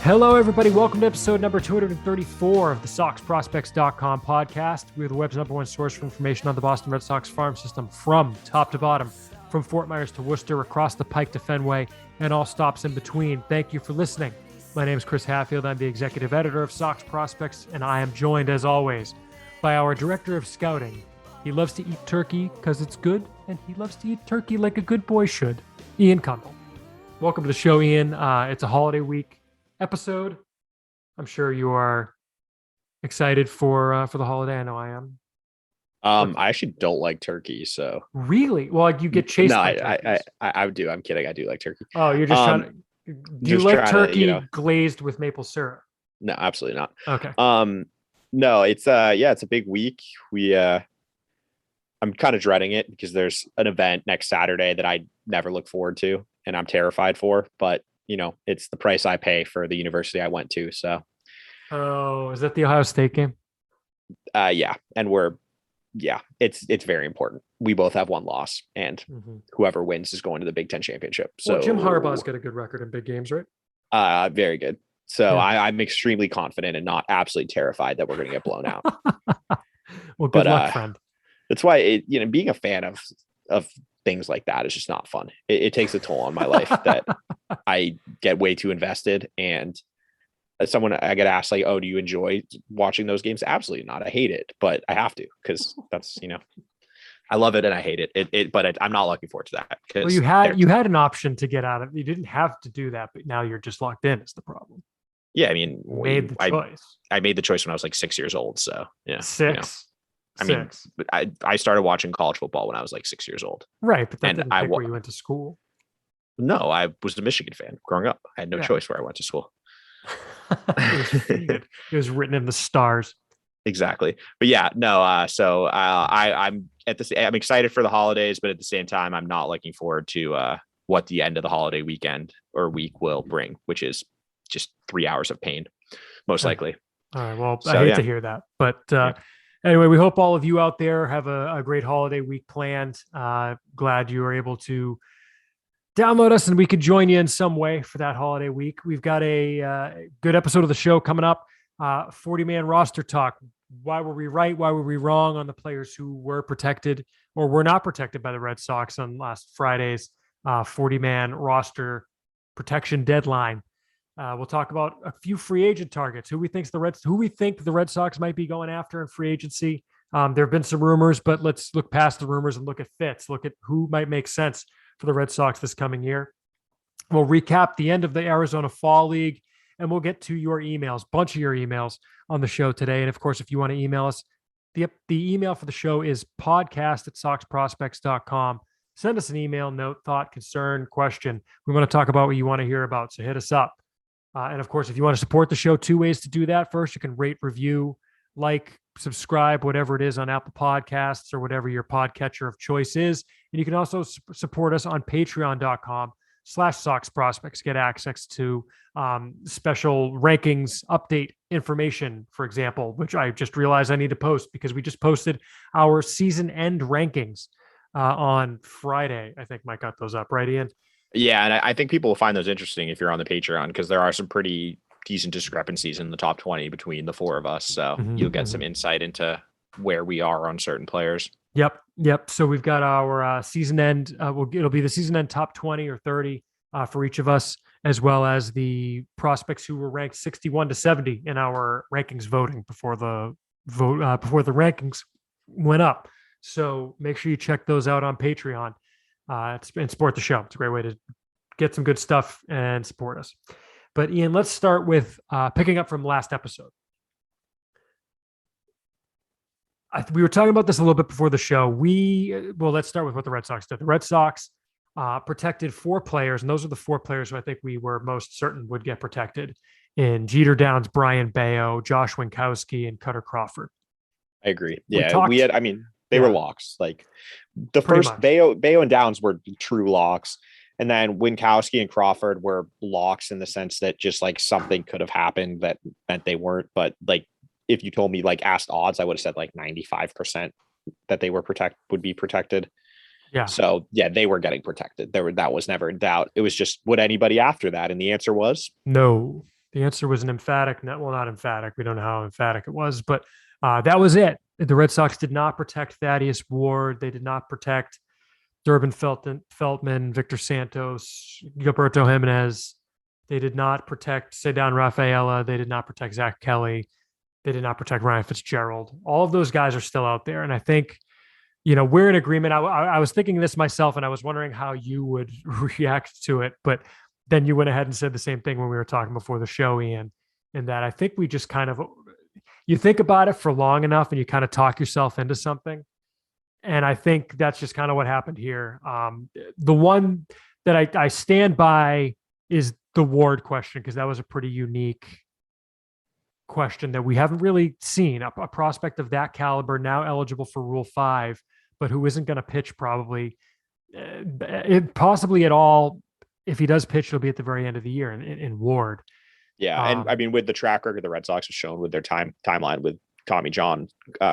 Hello, everybody. Welcome to episode number 234 of the SoxProspects.com podcast. We're the web's number one source for information on the Boston Red Sox farm system from top to bottom, from Fort Myers to Worcester, across the Pike to Fenway, and all stops in between. Thank you for listening. My name is Chris Hatfield. I'm the executive editor of Sox Prospects, and I am joined, as always, by our director of scouting. He loves to eat turkey because it's good, and he loves to eat turkey like a good boy should. Ian Cundall. Welcome to the show, Ian. It's a holiday week episode. I'm sure you are excited for the holiday. I know I am. I actually don't like turkey, so really, well, you get chased. No, by I do. I'm kidding. I do like turkey. Oh, you're just trying to. Do you like turkey glazed with maple syrup? No, absolutely not. Okay. No, it's it's a big week. I'm kind of dreading it because there's an event next Saturday that I never look forward to, and I'm terrified for. But it's the price I pay for the university I went to. So. Oh, is that the Ohio State game? Yeah, and it's very important. We both have one loss, and whoever wins is going to the Big Ten championship. So Jim Harbaugh's got a good record in big games, right? Very good. So yeah. I'm extremely confident and not absolutely terrified that we're going to get blown out. Well, good luck, friend. That's why being a fan of things like that is just not fun. It takes a toll on my life that I get way too invested. And as someone I get asked like, "Oh, do you enjoy watching those games?" Absolutely not. I hate it, but I have to because that's I love it and I hate it. But I'm not looking forward to that. Well, you had an option to get out of it. You didn't have to do that, but now you're just locked in. Is the problem? Yeah, I mean, choice. I made the choice when I was like 6 years old. So yeah, six. I started watching college football when I was like 6 years old. Right, but that didn't pick where you went to school. No, I was a Michigan fan growing up. I had no choice where I went to school. It was written in the stars. Exactly. But yeah, no. So I'm excited for the holidays, but at the same time, I'm not looking forward to what the end of the holiday weekend or week will bring, which is just 3 hours of pain, most likely. All right. Well, I hate to hear that, but anyway, we hope all of you out there have a great holiday week planned. Glad you were able to download us and we could join you in some way for that holiday week. We've got a good episode of the show coming up. 40-man roster talk. Why were we right? Why were we wrong on the players who were protected or were not protected by the Red Sox on last Friday's 40-man roster protection deadline? We'll talk about a few free agent targets, who we think the Red Sox might be going after in free agency. There have been some rumors, but let's look past the rumors and look at fits. Look at who might make sense for the Red Sox this coming year. We'll recap the end of the Arizona Fall League, and we'll get to your emails, bunch of your emails on the show today. And of course, if you want to email us, the email for the show is podcast@soxprospects.com. Send us an email, note, thought, concern, question. We want to talk about what you want to hear about, so hit us up. And of course, if you want to support the show, two ways to do that. First, you can rate, review, like, subscribe, whatever it is on Apple Podcasts or whatever your podcatcher of choice is. And you can also support us on patreon.com/SoxProspects. Get access to special rankings, update information, for example, which I just realized I need to post because we just posted our season end rankings on Friday. I think Mike got those up, right, Ian? Yeah, and I think people will find those interesting if you're on the Patreon because there are some pretty decent discrepancies in the top 20 between the four of us. So you'll get some insight into where we are on certain players. Yep. So we've got our season end. It'll be the season end top 20 or 30 for each of us, as well as the prospects who were ranked 61 to 70 in our rankings voting before the rankings went up. So make sure you check those out on Patreon and support the show. It's a great way to get some good stuff and support us. But Ian, let's start with picking up from last episode. We were talking about this a little bit before the show. Let's start with what the Red Sox did. The Red Sox protected 4 players, and those are the 4 players who I think we were most certain would get protected in Jeter Downs, Brian Bayo, Josh Winkowski, and Cutter Crawford. I agree. They were locks. Like the Pretty first much. Bayo and Downs were true locks. And then Winkowski and Crawford were locks in the sense that just like something could have happened that meant they weren't. But like, if you told me like asked odds, I would have said like 95% that they would be protected. Yeah. So yeah, they were getting protected. That was never in doubt. It was just, would anybody after that? And the answer was no. The answer was an emphatic, not emphatic. We don't know how emphatic it was, but that was it. The Red Sox did not protect Thaddeus Ward. They did not protect Durbin Feltman, Victor Santos, Gilberto Jimenez. They did not protect Cedar Rafaela. They did not protect Zach Kelly. They did not protect Ryan Fitzgerald. All of those guys are still out there. And I think, we're in agreement. I was thinking this myself, and I was wondering how you would react to it. But then you went ahead and said the same thing when we were talking before the show, Ian, in that I think we just kind of, you think about it for long enough and you kind of talk yourself into something. And I think that's just kind of what happened here. The one that I stand by is the Ward question, because that was a pretty unique question that we haven't really seen. A prospect of that caliber, now eligible for Rule 5, but who isn't going to pitch probably, possibly at all. If he does pitch, it'll be at the very end of the year in Ward. Yeah, and I mean, with the track record the Red Sox have shown with their timeline with Tommy John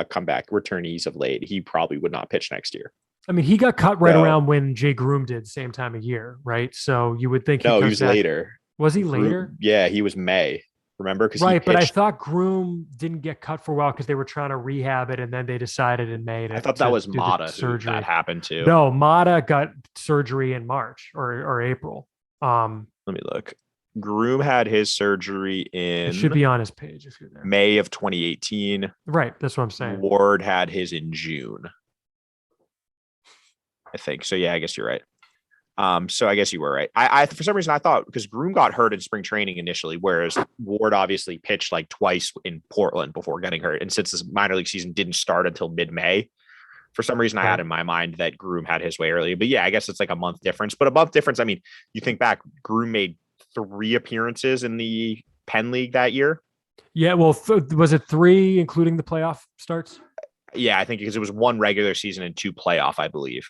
comeback returnees of late, he probably would not pitch next year. I mean, he got cut right around when Jay Groom did, same time of year, right? So you would think he was later. Was he later? Yeah, he was May. Remember? Right, but I thought Groom didn't get cut for a while because they were trying to rehab it, and then they decided in May to. I thought that was Mata surgery that happened to. No, Mata got surgery in March or April. Let me look. Groom had his surgery in. It should be on his page if you're there. May of 2018. Right, that's what I'm saying. Ward had his in June, I think. So yeah, I guess you're right. So I guess you were right. I for some reason I thought, because Groom got hurt in spring training initially, whereas Ward obviously pitched like twice in Portland before getting hurt. And since this minor league season didn't start until mid-May, for some reason I had in my mind that Groom had his way early. But yeah, I guess it's like a month difference. But a month difference, I mean, you think back, Groom made 3 appearances in the Penn League that year. Yeah, well, was it 3 including the playoff starts? Yeah, I think because it was 1 regular season and 2 playoff, I believe.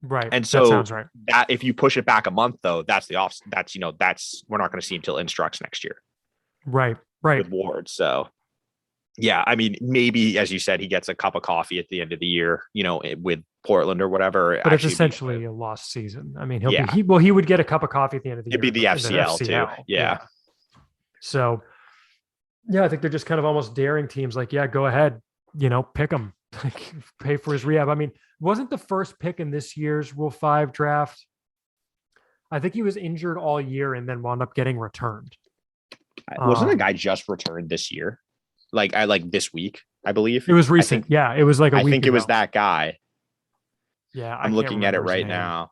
Right. And so that sounds right. That if you push it back a month, though, that's the off. That's we're not going to see him till Instructs next year. Right. With Ward. So yeah, I mean, maybe as you said, he gets a cup of coffee at the end of the year, with Portland or whatever. But it's essentially a lost season. I mean, he would get a cup of coffee at the end of the year. It'd be the FCL too. Yeah. So yeah, I think they're just kind of almost daring teams like, yeah, go ahead, pick him, like pay for his rehab. I mean, wasn't the first pick in this year's Rule 5 draft? I think he was injured all year and then wound up getting returned. Wasn't a guy just returned this year? Like this week, I believe. It was recent. It was like a week ago. It was that guy. Yeah. I'm looking at it right now.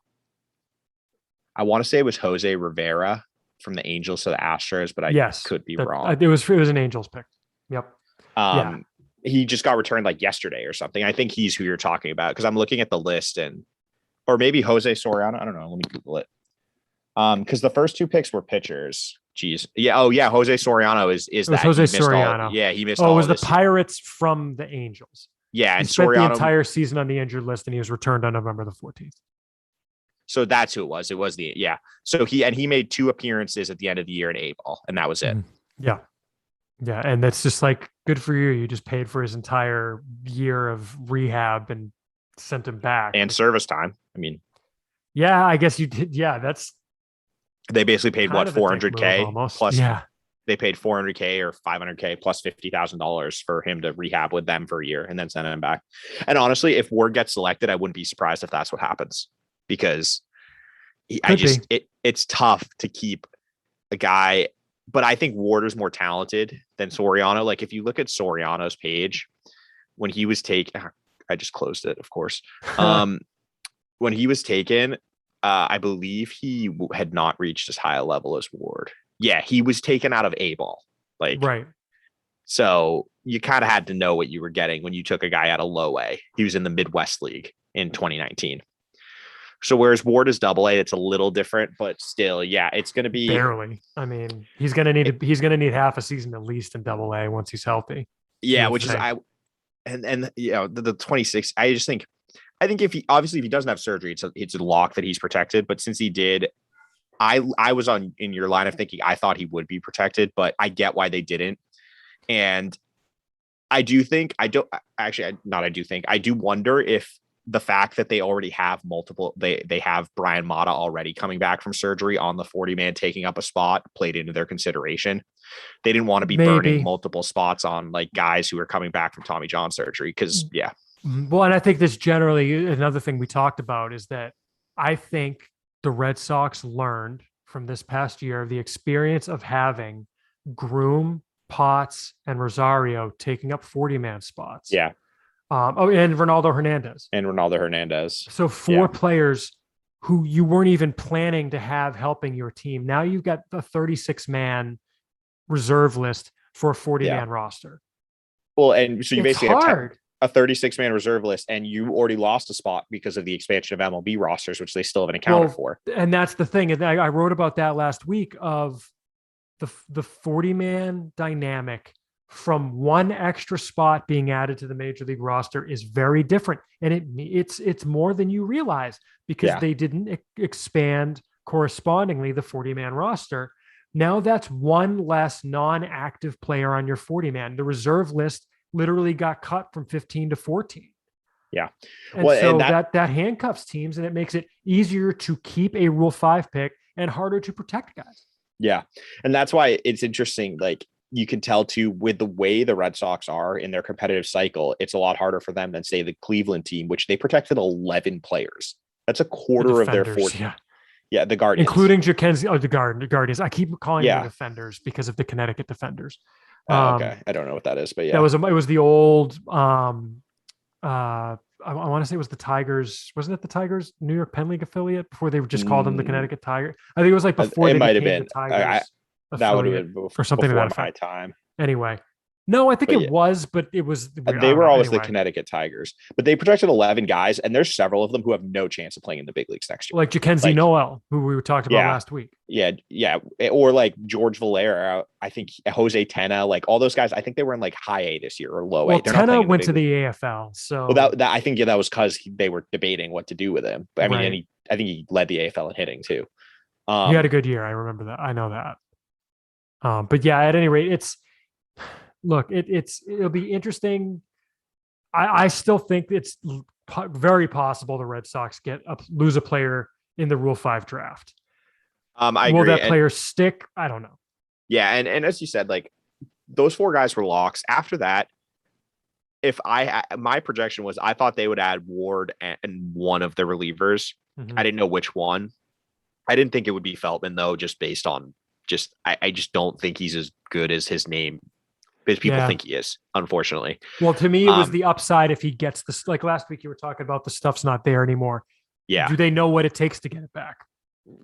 I want to say it was Jose Rivera from the Angels to the Astros, but I could be wrong. It was an Angels pick. Yep. He just got returned like yesterday or something. I think he's who you're talking about, because I'm looking at the list, or maybe Jose Soriano. I don't know. Let me Google it. Because the first 2 picks were pitchers. Jeez. Yeah. Oh yeah. Jose Soriano is that Jose Soriano? He missed. Oh, it was the Pirates from the Angels. Yeah, and he spent Soriano the entire season on the injured list, and he was returned on November the 14th. So that's who it was. It was So he made 2 appearances at the end of the year in A-ball, and that was it. Yeah. Yeah. And that's just like, good for you. You just paid for his entire year of rehab and sent him back. And service time. I mean, yeah, I guess you did. Yeah. They basically paid what, $400K plus. Yeah. They paid $400K or $500K plus $50,000 for him to rehab with them for a year and then send him back. And honestly, if Ward gets selected, I wouldn't be surprised if that's what happens, because it's tough to keep a guy. But I think Ward is more talented than Soriano. Like if you look at Soriano's page, when he was taken, I just closed it, of course. When he was taken, I believe he had not reached as high a level as Ward. Yeah, he was taken out of A-ball. Right. So you kind of had to know what you were getting when you took a guy out of low A. He was in the Midwest League in 2019. So whereas Ward is double A, it's a little different, but still, yeah, it's going to be barely. I mean, he's going to need half a season at least in double A once he's healthy. Yeah, which is the 26. I think if he doesn't have surgery, it's a lock that he's protected. But since he did, I was in your line of thinking, I thought he would be protected, but I get why they didn't. And I do wonder if the fact that they already have they have Brian Mata already coming back from surgery on the 40-man taking up a spot played into their consideration. They didn't want to be burning multiple spots on like guys who are coming back from Tommy John surgery. Cause yeah. Well, and I think this generally, another thing we talked about is that I think the Red Sox learned from this past year the experience of having Groom, Potts, and Rosario taking up 40-man spots. Yeah. And Ronaldo Hernandez. So 4 players who you weren't even planning to have helping your team. Now you've got the 36-man reserve list for a 40-man roster. Well, and so you basically have a 36-man reserve list, and you already lost a spot because of the expansion of MLB rosters, which they still haven't accounted for. And that's the thing. And I wrote about that last week of the 40-man dynamic from one extra spot being added to the major league roster is very different. And it's more than you realize because they didn't expand correspondingly the 40-man roster. Now that's one less non-active player on your 40-man. The reserve list literally got cut from 15 to 14. Yeah. And so that handcuffs teams, and it makes it easier to keep a Rule 5 pick and harder to protect guys. Yeah. And that's why it's interesting. Like you can tell too, with the way the Red Sox are in their competitive cycle, it's a lot harder for them than say the Cleveland team, which they protected 11 players. That's a quarter of their 14. Yeah, the Guardians. Including Jackenzie, the Guardians. I keep calling them defenders because of the Connecticut defenders. Okay. I don't know what that is, but yeah. It was the old I want to say it was the Tigers. Wasn't it the Tigers New York Penn League affiliate before they just called them the Connecticut Tiger? I think it was like before it might have been the Tigers that would have been or something before like that. My time. Anyway. No, I think it was, but it was. They were always the Connecticut Tigers, but they protected 11 guys, and there's several of them who have no chance of playing in the big leagues next year. Like Jackenzie Noel, who we were talking about last week. Yeah, or like George Valera. I think Jose Tena, like all those guys. I think they were in like high A this year or low A. Well, Tena went to the AFL, so that I think that was because they were debating what to do with him. But I mean, and I think he led the AFL in hitting too. He had a good year. I remember that. I know that. But yeah, at any rate, Look, it'll be interesting. I still think it's very possible the Red Sox lose a player in the Rule 5 draft. I agree. Will that player stick? I don't know. Yeah, and as you said, like those 4 guys were locks. After that, my projection was I thought they would add Ward and one of the relievers. Mm-hmm. I didn't know which one. I didn't think it would be Feltman though, just based on I just don't think he's as good as his name. Because people think he is, unfortunately. Well, to me, it was the upside if he gets this. Like last week, you were talking about the stuff's not there anymore. Yeah. Do they know what it takes to get it back?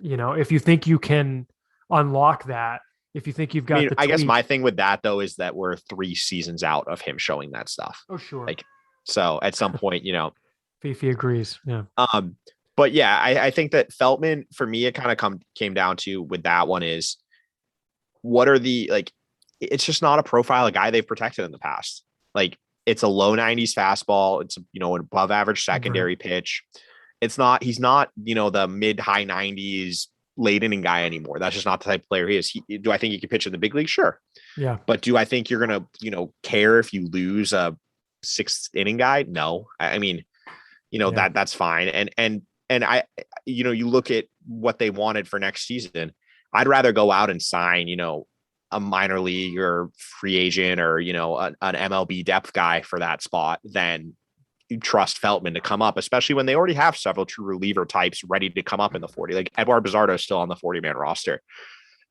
You know, if you think you can unlock that, if you think you've got I guess my thing with that, though, is that we're 3 seasons out of him showing that stuff. Oh, sure. Like, so at some point, Fifi agrees. Yeah. But yeah, I think that Feltman, for me, it kind of came down to with that one is what are it's just not a profile of guy they've protected in the past. Like it's a low 90s fastball. It's, an above average secondary pitch. He's not, the mid high 90s late inning guy anymore. That's just not the type of player he is. Do I think he can pitch in the big league? Sure. Yeah. But do I think you're going to, care if you lose a 6th inning guy? No. I mean, that's fine. And I, you look at what they wanted for next season. I'd rather go out and sign, a minor league or free agent or, an MLB depth guy for that spot than you trust Feltman to come up, especially when they already have several true reliever types ready to come up in the 40. Like Eduardo Bizzardo is still on the 40-man roster.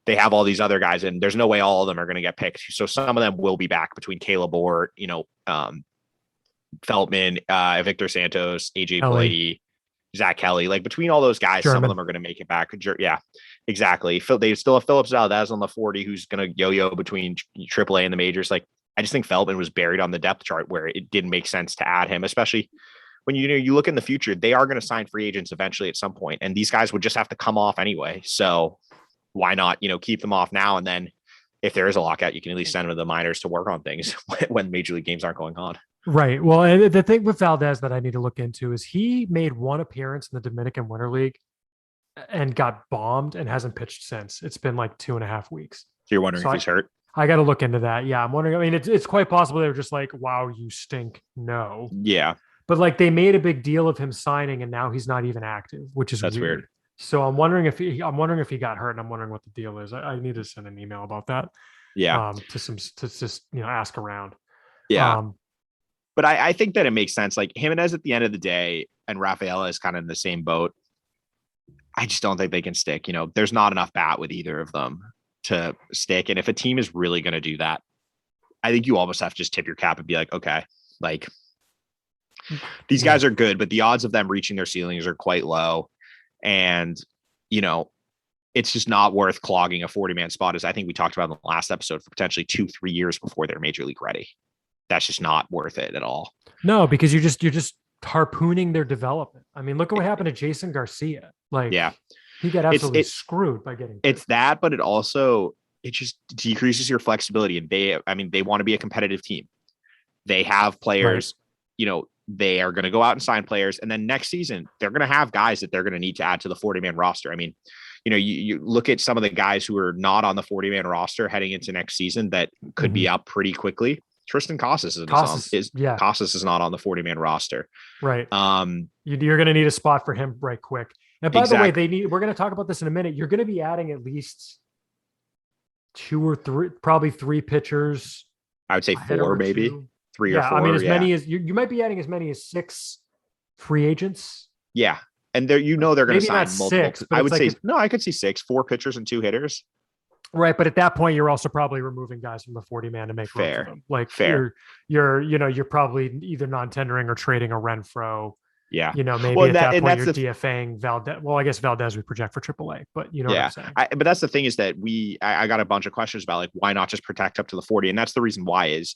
They have all these other guys, and there's no way all of them are going to get picked. So some of them will be back between Caleb Orr, Feltman, Victor Santos, AJ Plady, Zach Kelly. Like between all those guys, some of them are going to make it back. Yeah, exactly. They still have Phillips Valdez on the 40, who's going to yo-yo between AAA and the majors. Like I just think Feldman was buried on the depth chart where it didn't make sense to add him, especially when you look in the future. They are going to sign free agents eventually at some point, and these guys would just have to come off anyway. So why not keep them off now, and then if there is a lockout, you can at least send them to the minors to work on things when major league games aren't going on. Right. Well, and the thing with Valdez that I need to look into is he made one appearance in the Dominican Winter League and got bombed and hasn't pitched since. It's been like 2.5 weeks. So you're wondering if he's hurt? I got to look into that. Yeah, I'm wondering. I mean, it's quite possible they were just like, "Wow, you stink." No. Yeah. but like they made a big deal of him signing and now he's not even active, which is That's weird. So I'm wondering if he got hurt, and I'm wondering what the deal is. I need to send an email about that. Yeah. To just ask around. Yeah. But I think that it makes sense. Like Jimenez at the end of the day and Rafaela is kind of in the same boat. I just don't think they can stick. There's not enough bat with either of them to stick. And if a team is really going to do that, I think you almost have to just tip your cap and be like, okay, like these guys are good, but the odds of them reaching their ceilings are quite low. And, it's just not worth clogging a 40-man spot, as I think we talked about in the last episode, for potentially 2-3 years before they're major league ready. That's just not worth it at all. No, because you're just harpooning their development. I mean, look at what happened to Jason Garcia. Like, yeah, he got absolutely screwed by getting. It's that, but it just decreases your flexibility. And they want to be a competitive team. They have players, right. They are going to go out and sign players. And then next season, they're going to have guys that they're going to need to add to the 40-man roster. I mean, you look at some of the guys who are not on the 40-man roster heading into next season that could be up pretty quickly. Tristan Costas Costas is not on the 40-man roster. Right. You're going to need a spot for him right quick. And by the way, we're going to talk about this in a minute. You're going to be adding at least 2 or 3, probably 3 pitchers. I would say 4, maybe 3 or 4. I mean, many as you might be adding as many as 6 free agents. Yeah. And they're going to sign multiple. 6, I would say no. I could see 6, 4 pitchers and 2 hitters. Right, but at that point, you're also probably removing guys from the 40-man to make room for them. Like fair. You're probably either non-tendering or trading a Renfro. Yeah, maybe at that point you're DFAing Valdez. Well, I guess Valdez would project for AAA, but what I'm saying. But that's the thing is that I got a bunch of questions about like why not just protect up to the 40, and that's the reason why is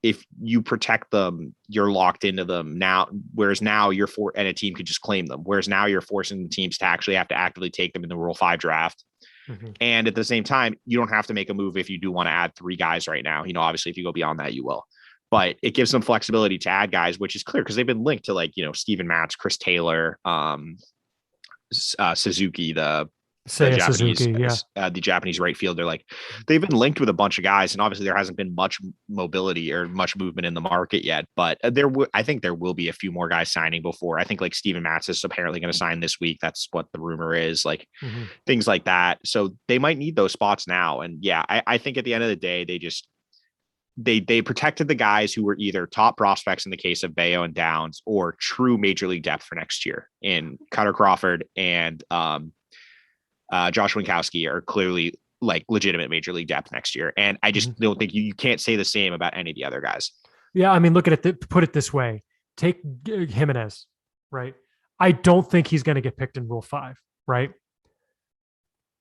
if you protect them, you're locked into them now. Whereas now and a team could just claim them. Whereas now you're forcing the teams to actually have to actively take them in the Rule 5 draft. Mm-hmm. And at the same time, you don't have to make a move if you do want to add 3 guys right now. Obviously, if you go beyond that, you will. But it gives them flexibility to add guys, which is clear because they've been linked to like Steven Matz, Chris Taylor, Suzuki, the Japanese right fielder. Like they've been linked with a bunch of guys, and obviously there hasn't been much mobility or much movement in the market yet. But I think there will be a few more guys signing before. I think like Steven Matz is apparently going to sign this week. That's what the rumor is. Like things like that. So they might need those spots now. And yeah, I think at the end of the day, they protected the guys who were either top prospects in the case of Bayo and Downs or true major league depth for next year in Cutter Crawford and Josh Winkowski are clearly like legitimate major league depth next year. And I just don't think you can't say the same about any of the other guys. Yeah. I mean, look at it, put it this way, take Jimenez, right? I don't think he's going to get picked in Rule 5, right?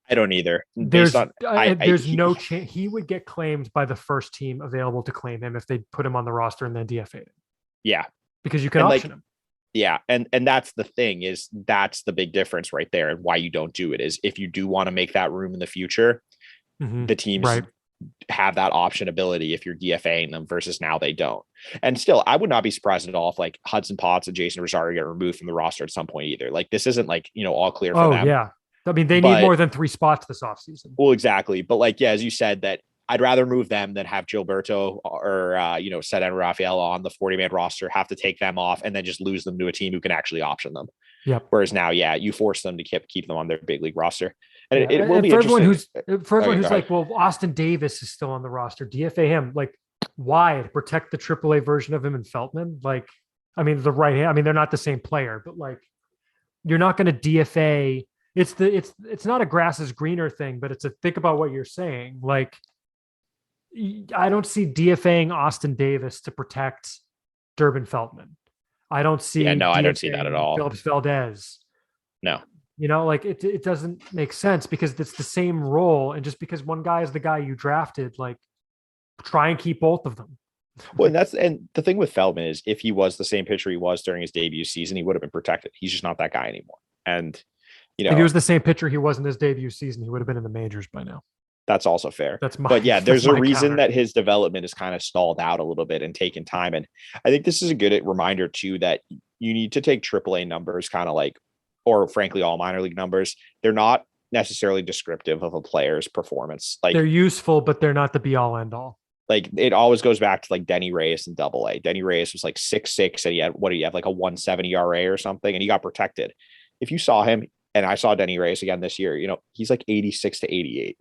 I don't either. There's no chance he would get claimed by the first team available to claim him if they put him on the roster and then DFA'd him. Yeah. Because you can option him. Yeah. And that's the thing is that's the big difference right there. And why you don't do it is if you do want to make that room in the future, the teams have that option ability if you're DFAing them versus now they don't. And still, I would not be surprised at all if like Hudson Potts and Jason Rosario get removed from the roster at some point either. Like this isn't like, all clear for them. Yeah. I mean, they need more than 3 spots this offseason. Well, exactly. But like, yeah, as you said, that I'd rather move them than have Gilberto or, Sed and Rafaela on the 40-man roster, have to take them off and then just lose them to a team who can actually option them. Yep. Whereas now, you force them to keep them on their big league roster. And it will be interesting. For everyone who's like, well, Austin Davis is still on the roster. DFA him. Like, why? To protect the AAA version of him and Feltman? Like, I mean, they're not the same player, but like, you're not going to DFA. It's not a grass is greener thing, but it's a think about what you're saying. Like, I don't see DFAing Austin Davis to protect Durbin Feltman. I don't see. I don't see that at all. Phillips Valdez. No. Like it doesn't make sense because it's the same role. And just because one guy is the guy you drafted, like try and keep both of them. Well, and the thing with Feldman is if he was the same pitcher he was during his debut season, he would have been protected. He's just not that guy anymore. And if he was the same pitcher he was in his debut season, he would have been in the majors by now. That's also fair. There's a reason that his development is kind of stalled out a little bit and taken time. And I think this is a good reminder too, that you need to take AAA numbers kind of like, or frankly, all minor league numbers. They're not necessarily descriptive of a player's performance. Like they're useful, but they're not the be all end all. Like it always goes back to like Denny Reyes in AA. Denny Reyes was like 6'6", and he had, what do you have, like a 170 RA or something, and he got protected. If you saw him, and I saw Denny Reyes again this year, he's like 86 to 88.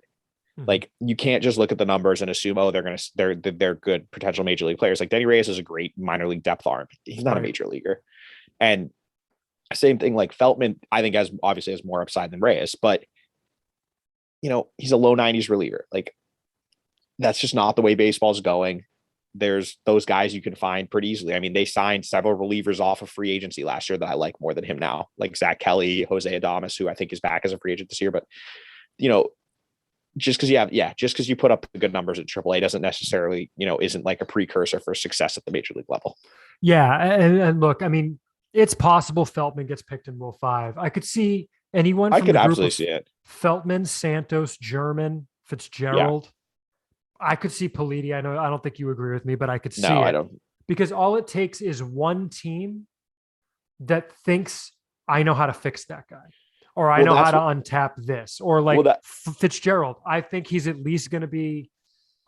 Mm-hmm. Like you can't just look at the numbers and assume, oh, they're good potential major league players. Like Denny Reyes is a great minor league depth arm. He's not a major leaguer. And same thing, like Feltman, I think obviously has more upside than Reyes, but he's a low 90s reliever. Like that's just not the way baseball's going. There's those guys you can find pretty easily. I mean, they signed several relievers off of free agency last year that I like more than him now, like Zach Kelly, Jose Adames, who I think is back as a free agent this year. But, just because you put up good numbers at AAA doesn't necessarily, isn't like a precursor for success at the major league level. Yeah. And look, I mean, it's possible Feltman gets picked in Rule 5. I could see anyone. I could absolutely see it. Feltman, Santos, German, Fitzgerald. Yeah. I could see Politi. I don't think you agree with me, but I could see it. I don't. Because all it takes is one team that thinks I know how to fix that guy, or I know how to untap this, or like Fitzgerald. I think he's at least going to be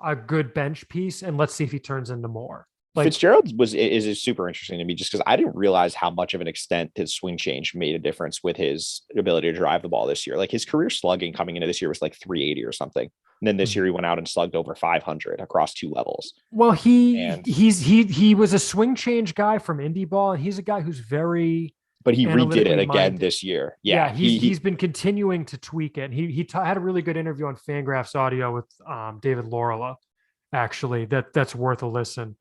a good bench piece, and let's see if he turns into more. Like Fitzgerald is super interesting to me just because I didn't realize how much of an extent his swing change made a difference with his ability to drive the ball this year. Like his career slugging coming into this year was like 380 or something. And then this year he went out and slugged over 500 across 2 levels. Well, he was a swing change guy from indie ball, and he's a guy who's very. But he redid it again this year. Yeah, he's been continuing to tweak it. He had a really good interview on Fangraphs Audio with David Laurila, actually. That's worth a listen.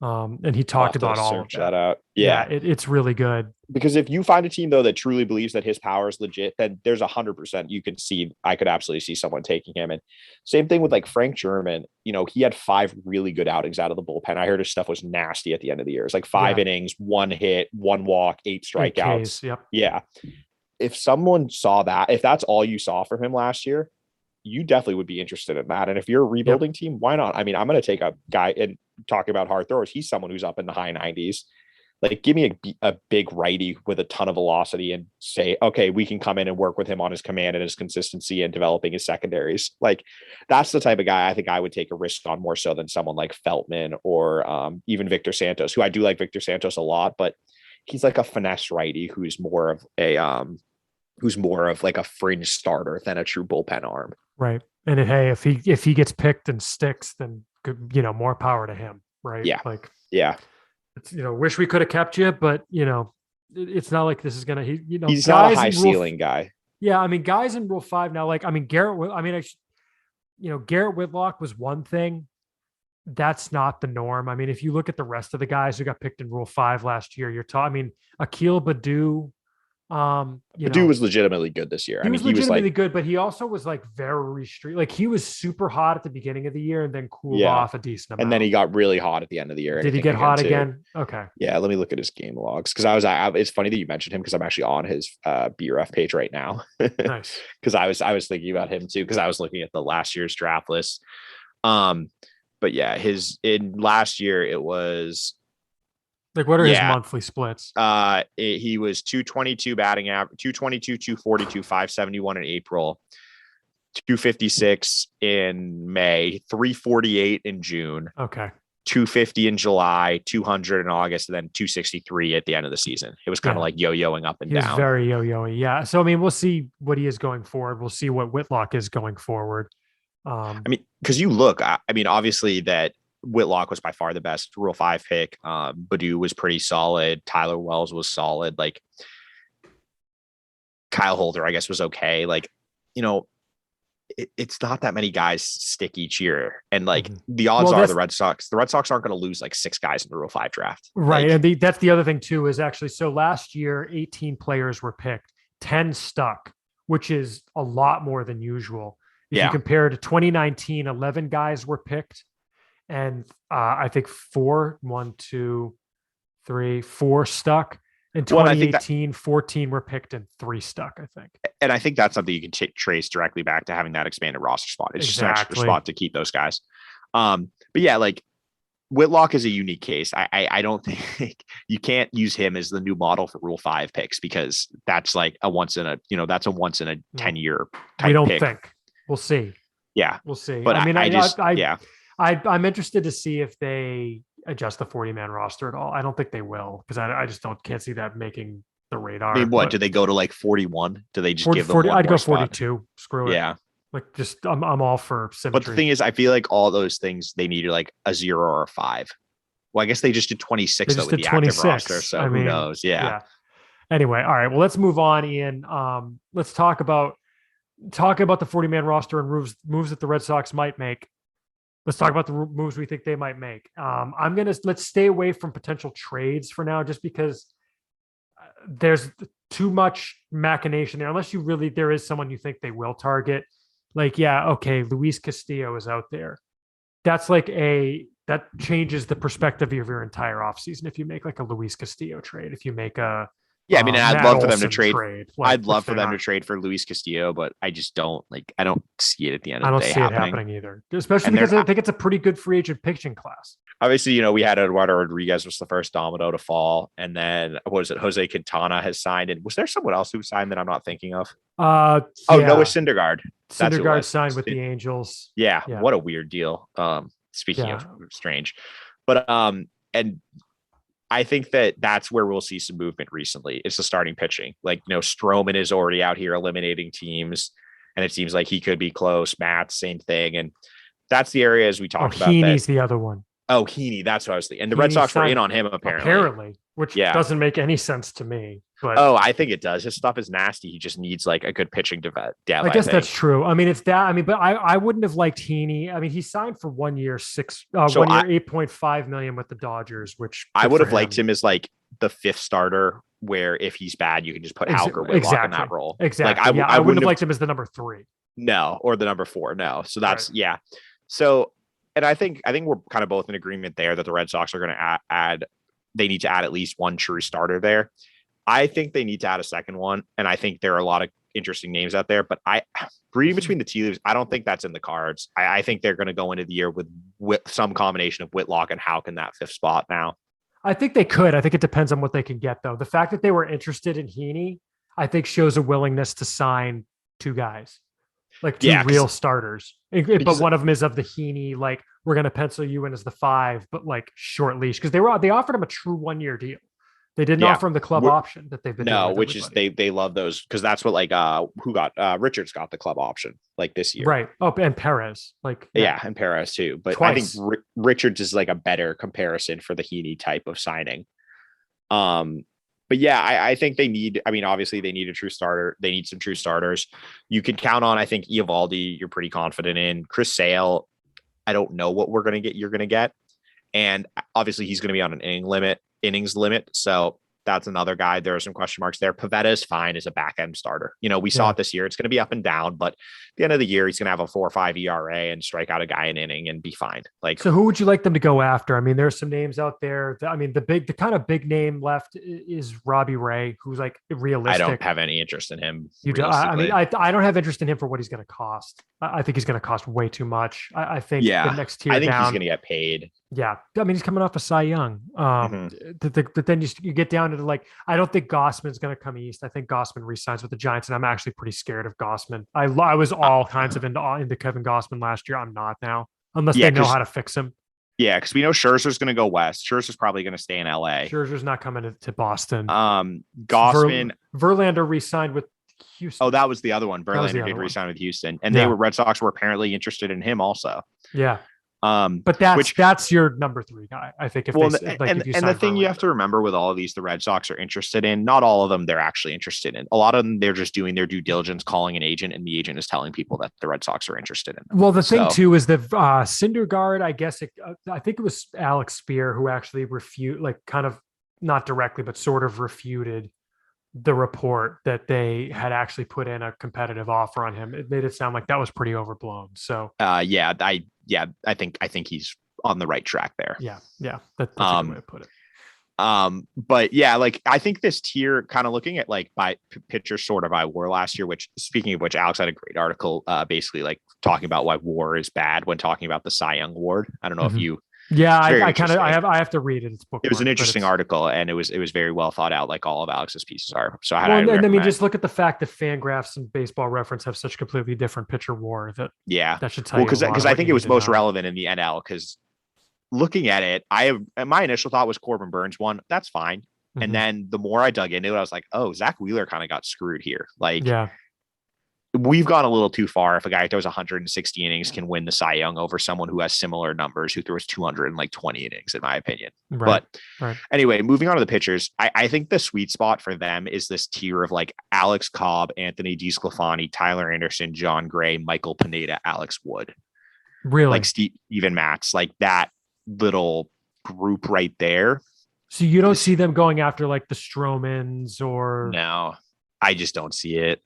And he talked about all of that out. Yeah, it's really good. Because if you find a team though that truly believes that his power is legit, then there's 100% I could absolutely see someone taking him. And same thing with like Frank German. He had 5 really good outings out of the bullpen. I heard his stuff was nasty at the end of the year. It's like 5 innings, 1 hit, 1 walk, 8 strikeouts. Yep. Yeah. If someone saw that, if that's all you saw from him last year, you definitely would be interested in that. And if you're a rebuilding team, why not? I mean, I'm going to take a guy and talking about hard throwers. He's someone who's up in the high 90s. Like, give me a big righty with a ton of velocity and say, okay, we can come in and work with him on his command and his consistency and developing his secondaries. Like, that's the type of guy I think I would take a risk on more so than someone like Feltman or even Victor Santos, who I do like Victor Santos a lot, but he's like a finesse righty who's more of like a fringe starter than a true bullpen arm. Right. And hey, if he gets picked and sticks, then more power to him. Right. Yeah. Like, yeah. It's, wish we could have kept you, but it's not like this is going to, he's not a high ceiling guy. Yeah. I mean, guys in Rule 5 now, like, I mean, Garrett Whitlock was one thing. That's not the norm. I mean, if you look at the rest of the guys who got picked in Rule 5 last year, Akil Baddoo, Baddoo was legitimately good this year. He was legitimately good, but he also was like very street. Like he was super hot at the beginning of the year and then cooled off a decent amount. And then he got really hot at the end of the year. Did he get hot again? Okay. Yeah. Let me look at his game logs. Cause it's funny that you mentioned him, cause I'm actually on his BRF page right now. Nice. Cause I was thinking about him too. Cause I was looking at the last year's draft list. But yeah, in last year it was, like, what are his monthly splits? He was 222 batting average, 222, 242, 571 in April, 256 in May, 348 in June. Okay. 250 in July, 200 in August, and then 263 at the end of the season. It was kind of like yo-yoing up and down. He's very yo-yoing. Yeah. So, I mean, we'll see what he is going forward. We'll see what Whitlock is going forward. I mean, because you look, obviously that Whitlock was by far the best Rule 5 pick. Baddoo was pretty solid. Tyler Wells was solid. Like Kyle Holder, I guess, was okay. Like, it's not that many guys stick each year. And like the odds are the Red Sox aren't going to lose like 6 guys in the Rule 5 draft. Right. Like, and that's the other thing too, is actually, so last year, 18 players were picked, 10 stuck, which is a lot more than usual. If you compare to 2019, 11 guys were picked. And I think 4 stuck. In 2018, 14 were picked and 3 stuck, I think. And I think that's something you can trace directly back to having that expanded roster spot. It's just an extra spot to keep those guys. But yeah, like Whitlock is a unique case. I don't think you can't use him as the new model for Rule 5 picks, because that's like a once in a 10 year type I don't pick. think. We'll see. Yeah. We'll see. But I mean, I'm interested to see if they adjust the 40-man roster at all. I don't think they will because I just can't see that making the radar. I mean, what do they go to like 41? Do they just 40, give them one I'd more go spot? 42. Screw it. Yeah. Like just I'm all for symmetry. But the thing is, I feel like all those things they needed like a 0 or a 5. Well, I guess they just did 26 though with the active roster. So who knows? Yeah. Anyway, all right. Well, let's move on, Ian. Let's talk about the 40-man roster and moves that the Red Sox might make. Let's talk about the moves we think they might make. Let's stay away from potential trades for now, just because there's too much machination there. Unless there is someone you think they will target. Like, yeah, okay, Luis Castillo is out there. That's that changes the perspective of your entire offseason if you make like a Luis Castillo trade. If you make a I mean, I'd love for them to trade. Like, I'd love for them to trade for Luis Castillo, but I just don't I don't see it at the end of the day. I don't see it happening either, especially because I think it's a pretty good free agent pitching class. Obviously, we had Eduardo Rodriguez was the first domino to fall, and then what is it? Jose Quintana has signed, and was there someone else who signed that I'm not thinking of? Noah Syndergaard. Syndergaard signed with the Angels. Yeah, what a weird deal. Speaking of strange, but and I think that's where we'll see some movement recently. It's the starting pitching. Like, Stroman is already out here eliminating teams, and it seems like he could be close. Matt, same thing, and that's the area as we talked about. Heaney's the other one. Oh, Heaney, that's what I was thinking. And the Red Sox were in on him apparently, which doesn't make any sense to me. But I think it does. His stuff is nasty. He just needs like a good pitching depth. I guess that's true. I mean, it's that. I mean, but I wouldn't have liked Heaney. I mean, he signed for 1 year, 8.5 million with the Dodgers, which I would have liked him as like the 5th starter, where if he's bad, you can just put Alec or Whitlock in that role. Exactly. Like, I wouldn't have liked him as the number 3. No, or the number 4. No. So that's So. And I think we're kind of both in agreement there that the Red Sox are going to add. They need to add at least one true starter there. I think they need to add a second one, and I think there are a lot of interesting names out there. But reading between the tea leaves, I don't think that's in the cards. I think they're going to go into the year with some combination of Whitlock and Houck in that 5th spot now. I think they could. I think it depends on what they can get, though. The fact that they were interested in Heaney, I think, shows a willingness to sign 2 guys. Like 2 real starters, but one of them is of the Heaney. Like, we're going to pencil you in as the 5, but like short leach, because they offered him a true 1 year deal. They didn't offer him the club option that they've been doing. Which is they love those, because that's what who got Richards got the club option like this year, right? Oh, and Perez, and Perez too. But twice. I think Richards is like a better comparison for the Heaney type of signing. But I think they need, obviously they need a true starter. They need some true starters. You can count on, I think, Eovaldi, you're pretty confident in. Chris Sale, I don't know what you're going to get. And obviously he's going to be on an innings limit. So that's another guy. There are some question marks there. Pavetta is fine as a back end starter. We saw it this year. It's going to be up and down, but at the end of the year, he's going to have a 4 or 5 ERA and strike out a guy an inning and be fine. So who would you like them to go after? I mean, there's some names out there. The kind of big name left is Robbie Ray, who's like realistic. I don't have any interest in him. You do? I don't have interest in him for what he's going to cost. I think he's going to cost way too much. I think the next tier down, he's going to get paid. Yeah. He's coming off a Cy Young. But then you get down to I don't think Gossman's going to come east. I think Gossman re-signs with the Giants, and I'm actually pretty scared of Gossman. I was all kinds of into Kevin Gossman last year. I'm not now, unless they know how to fix him. Yeah, because we know Scherzer's going to go west. Scherzer's probably going to stay in LA. Scherzer's not coming to Boston. Gossman. Verlander re-signed with Houston. Oh, that was the other one. Verlander did re-sign with Houston, and Red Sox were apparently interested in him also. Yeah. But that's your number 3 guy, I think. If the thing you have to remember with all of these, the Red Sox are interested in, not all of them they're actually interested in. A lot of them, they're just doing their due diligence, calling an agent, and the agent is telling people that the Red Sox are interested in them. Well, the thing too is that Syndergaard, I think it was Alex Spear who actually kind of not directly, but sort of refuted the report that they had actually put in a competitive offer on him. It made it sound like that was pretty overblown. So I think he's on the right track there. Yeah. That's a good way to put it. But I think this tier, kind of looking at by pitcher sort of WAR last year, which, speaking of which, Alex had a great article basically talking about why WAR is bad when talking about the Cy Young award. I don't know if you Yeah, I have to read it. It's bookmarked. It was an interesting article, and it was very well thought out, like all of Alex's pieces are. So I mean, just look at the fact that Fangraphs and Baseball Reference have such completely different pitcher WAR. That should tell you. Because I think it was most relevant in the NL. Because looking at it, my initial thought was Corbin Burns won. That's fine. Mm-hmm. And then the more I dug into it, I was like, oh, Zach Wheeler kind of got screwed here. Like, yeah. We've gone a little too far. If a guy who throws 160 innings can win the Cy Young over someone who has similar numbers who throws 220 innings, in my opinion. Right. But anyway, moving on to the pitchers, I think the sweet spot for them is this tier of like Alex Cobb, Anthony DeSclafani, Tyler Anderson, John Gray, Michael Pineda, Alex Wood. Really? Like Steven Matz, like that little group right there. So you don't see them going after like the Stromans or... No, I just don't see it.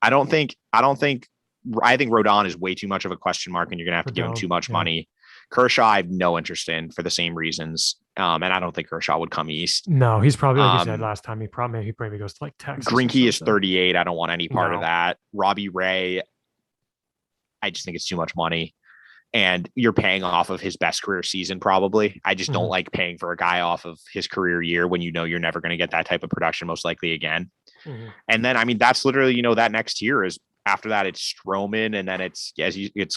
I think Rodon is way too much of a question mark, and you're going to have to give him too much money. Kershaw, I have no interest in for the same reasons. And I don't think Kershaw would come east. No, he's probably, like you said last time, he probably goes to like Texas. Greinke is 38. I don't want any part of that. Robbie Ray, I just think it's too much money. And you're paying off of his best career season, probably. I just don't like paying for a guy off of his career year when you know you're never going to get that type of production, most likely again. Mm-hmm. And then, I mean, that's literally, that next tier is after that, it's Stroman. And then it's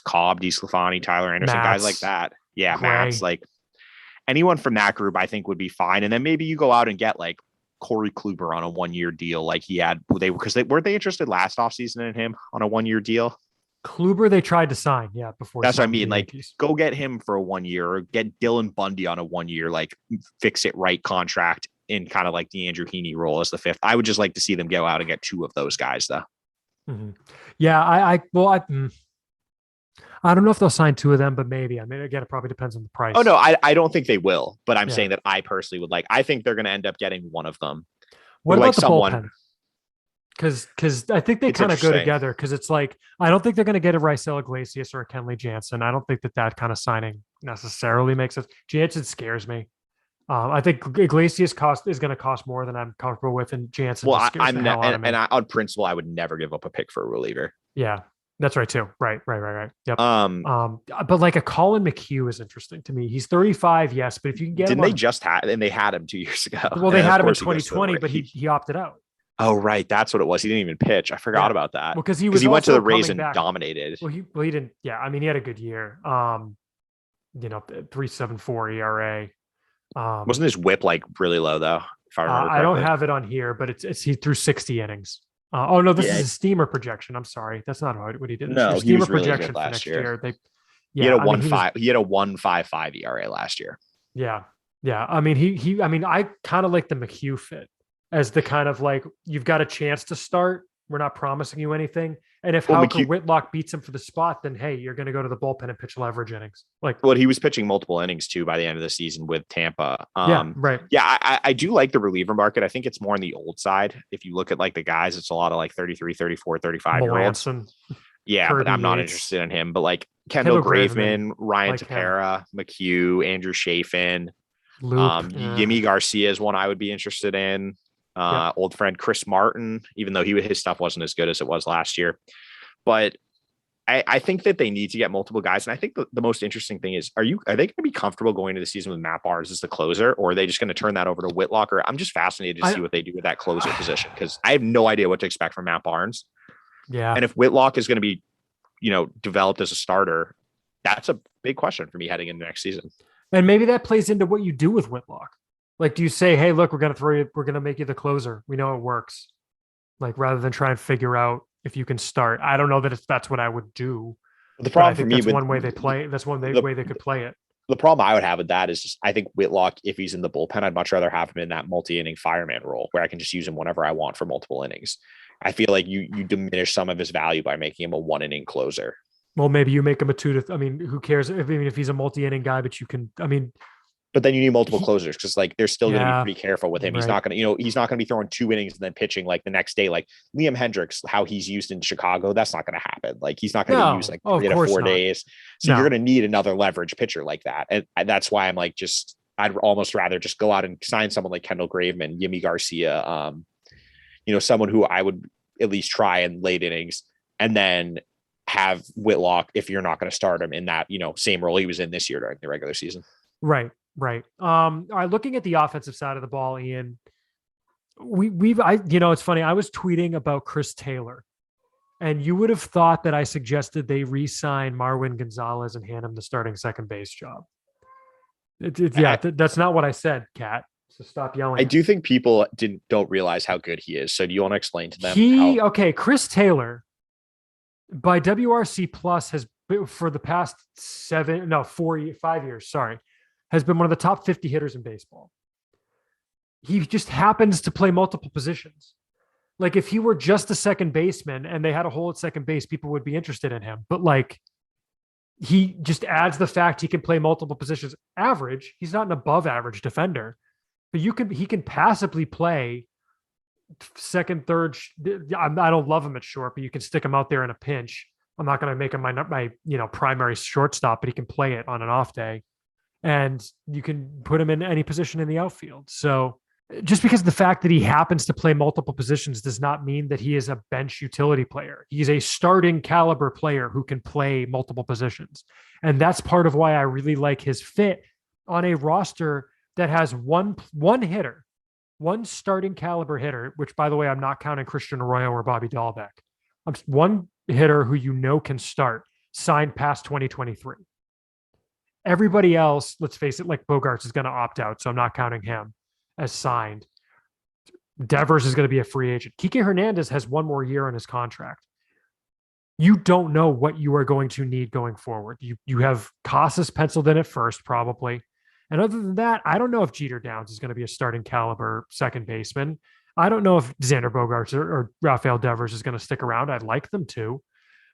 Cobb, DeSclafani, Tyler Anderson, guys like that. Yeah. Matz, like anyone from that group, I think would be fine. And then maybe you go out and get like Corey Kluber on a 1-year deal. Like weren't they interested last offseason in him on a 1-year deal? Kluber, they tried to sign, before. That's what I mean. Like, go get him for a 1 year, or get Dylan Bundy on a 1 year, like fix it right contract in kind of like the Andrew Heaney role as the fifth. I would just like to see them go out and get 2 of those guys, though. Mm-hmm. Yeah, I don't know if they'll sign 2 of them, but maybe. I mean, again, it probably depends on the price. Oh no, I don't think they will, but I'm saying that I personally would like. I think they're going to end up getting one of them. What about the bullpen? Because I think they kind of go together, because it's like, I don't think they're going to get a Raisel Iglesias or a Kenley Jansen. I don't think that kind of signing necessarily makes sense. Jansen scares me. I think Iglesias is going to cost more than I'm comfortable with, and Jansen. Well, on principle, I would never give up a pick for a reliever. Yeah, that's right too. Right. Yep. But like a Colin McHugh is interesting to me. He's 35, yes, but if you can get they just had, and they had him 2 years ago. Well, they had him in 2020, but he opted out. Oh, right. That's what it was. He didn't even pitch. I forgot about that. Because he went to the Rays and dominated. Well, he didn't. Yeah. I mean, he had a good year. 3.74 ERA. Wasn't his whip like really low though? If I remember correctly. I don't have it on here, but he threw 60 innings. Oh no, this is a steamer projection. I'm sorry. That's not what he did. No, he was really good last year. He had a 1.55 ERA last year. Yeah. I mean, I kind of like the McHugh fit as the kind of like, you've got a chance to start. We're not promising you anything. And if Hauker Whitlock beats him for the spot, then hey, you're going to go to the bullpen and pitch leverage innings. He was pitching multiple innings too by the end of the season with Tampa. Right. Yeah, I do like the reliever market. I think it's more on the old side. If you look at like the guys, it's a lot of like 33, 34, 35-year-olds. Yeah, Kirby, but I'm not interested in him. But like Kendall Graveman, Ryan Tepera, McHugh, Andrew Chafin, Yimi Garcia is one I would be interested in. Old friend Chris Martin, even though his stuff wasn't as good as it was last year. But I think that they need to get multiple guys. And I think the most interesting thing is, are they going to be comfortable going into the season with Matt Barnes as the closer, or are they just going to turn that over to Whitlock? Or I'm just fascinated to see what they do with that closer position, because I have no idea what to expect from Matt Barnes. Yeah. And if Whitlock is going to be, developed as a starter, that's a big question for me heading into next season. And maybe that plays into what you do with Whitlock. Like, do you say, hey, look, we're going to make you the closer. We know it works. Like, rather than try and figure out if you can start. I don't know that that's what I would do. The problem for me, that's one way they play. That's one way they could play it. The problem I would have with that is just, I think Whitlock, if he's in the bullpen, I'd much rather have him in that multi-inning fireman role where I can just use him whenever I want for multiple innings. I feel like you diminish some of his value by making him a 1-inning closer. Well, maybe you make him a 2 to. I mean, who cares if he's a multi-inning guy? But you can. I mean. But then you need multiple closers, because like they're still going to be pretty careful with him. Right. He's not going to be throwing 2 innings and then pitching like the next day, like Liam Hendricks, how he's used in Chicago. That's not going to happen. Like he's not going to be used like 3 to 4 days. So you're going to need another leverage pitcher like that. And that's why I'm like, I'd almost rather just go out and sign someone like Kendall Graveman, Yimi Garcia, someone who I would at least try in late innings, and then have Whitlock if you're not going to start him in that, same role he was in this year during the regular season. Right. All right, looking at the offensive side of the ball, Ian, it's funny. I was tweeting about Chris Taylor, and you would have thought that I suggested they re-sign Marwin Gonzalez and hand him the starting second base job. That's not what I said, Kat. So stop yelling. I do think people don't realize how good he is. So do you want to explain to them? Chris Taylor by WRC Plus has for the past 5 years, has been one of the top 50 hitters in baseball. He just happens to play multiple positions. Like if he were just a second baseman and they had a hole at second base, people would be interested in him. But like he just adds the fact he can play multiple positions. Average, he's not an above average defender, but he can passably play second, third. I don't love him at short, but you can stick him out there in a pinch. I'm not going to make him my primary shortstop, but he can play it on an off day, and you can put him in any position in the outfield. So just because the fact that he happens to play multiple positions does not mean that he is a bench utility player. He's a starting caliber player who can play multiple positions. And that's part of why I really like his fit on a roster that has one hitter, one starting caliber hitter, which by the way, I'm not counting Christian Arroyo or Bobby Dahlbeck. One hitter who can start, signed past 2023. Everybody else, let's face it, like Bogarts is going to opt out, so I'm not counting him as signed. Devers is going to be a free agent. Kike Hernandez has one more year on his contract. You don't know what you are going to need going forward. You have Costas penciled in at first, probably. And other than that, I don't know if Jeter Downs is going to be a starting caliber second baseman. I don't know if Xander Bogaerts or Rafael Devers is going to stick around. I'd like them to.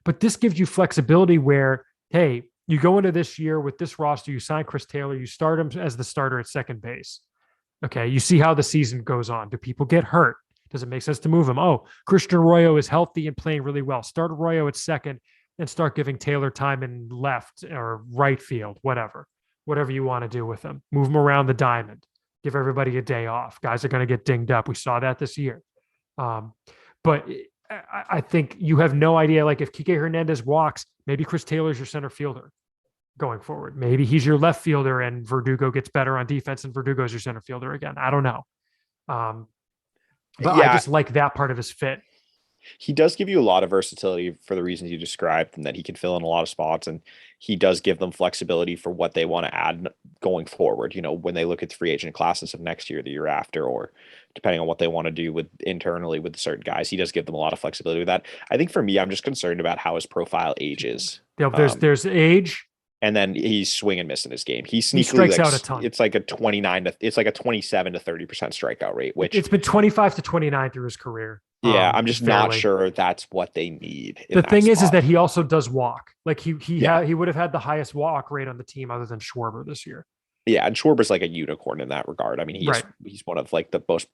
But this gives you flexibility where, hey, you go into this year with this roster, you sign Chris Taylor, you start him as the starter at second base. Okay, you see how the season goes on. Do people get hurt? Does it make sense to move him? Oh, Christian Arroyo is healthy and playing really well. Start Arroyo at second and start giving Taylor time in left or right field, whatever you want to do with him. Move him around the diamond. Give everybody a day off. Guys are going to get dinged up. We saw that this year. But I think you have no idea. Like if Kike Hernandez walks, maybe Chris Taylor's your center fielder going forward. Maybe he's your left fielder and Verdugo gets better on defense and Verdugo's your center fielder again. I don't know. But I just like that part of his fit. He does give you a lot of versatility for the reasons you described, and that he can fill in a lot of spots, and he does give them flexibility for what they want to add going forward. When they look at the free agent classes of next year, the year after, or depending on what they want to do with internally with certain guys, he does give them a lot of flexibility with that. I think for me, I'm just concerned about how his profile ages. There's age. And then he's swing and miss in his game. He strikes out a ton. It's like a 27 to 30% strikeout rate, which it's been 25 to 29 through his career. Yeah, I'm just not sure that's what they need. The thing is that he also does walk. Like he would have had the highest walk rate on the team other than Schwarber this year. Yeah, and Schwarber's like a unicorn in that regard. I mean, he's one of like the most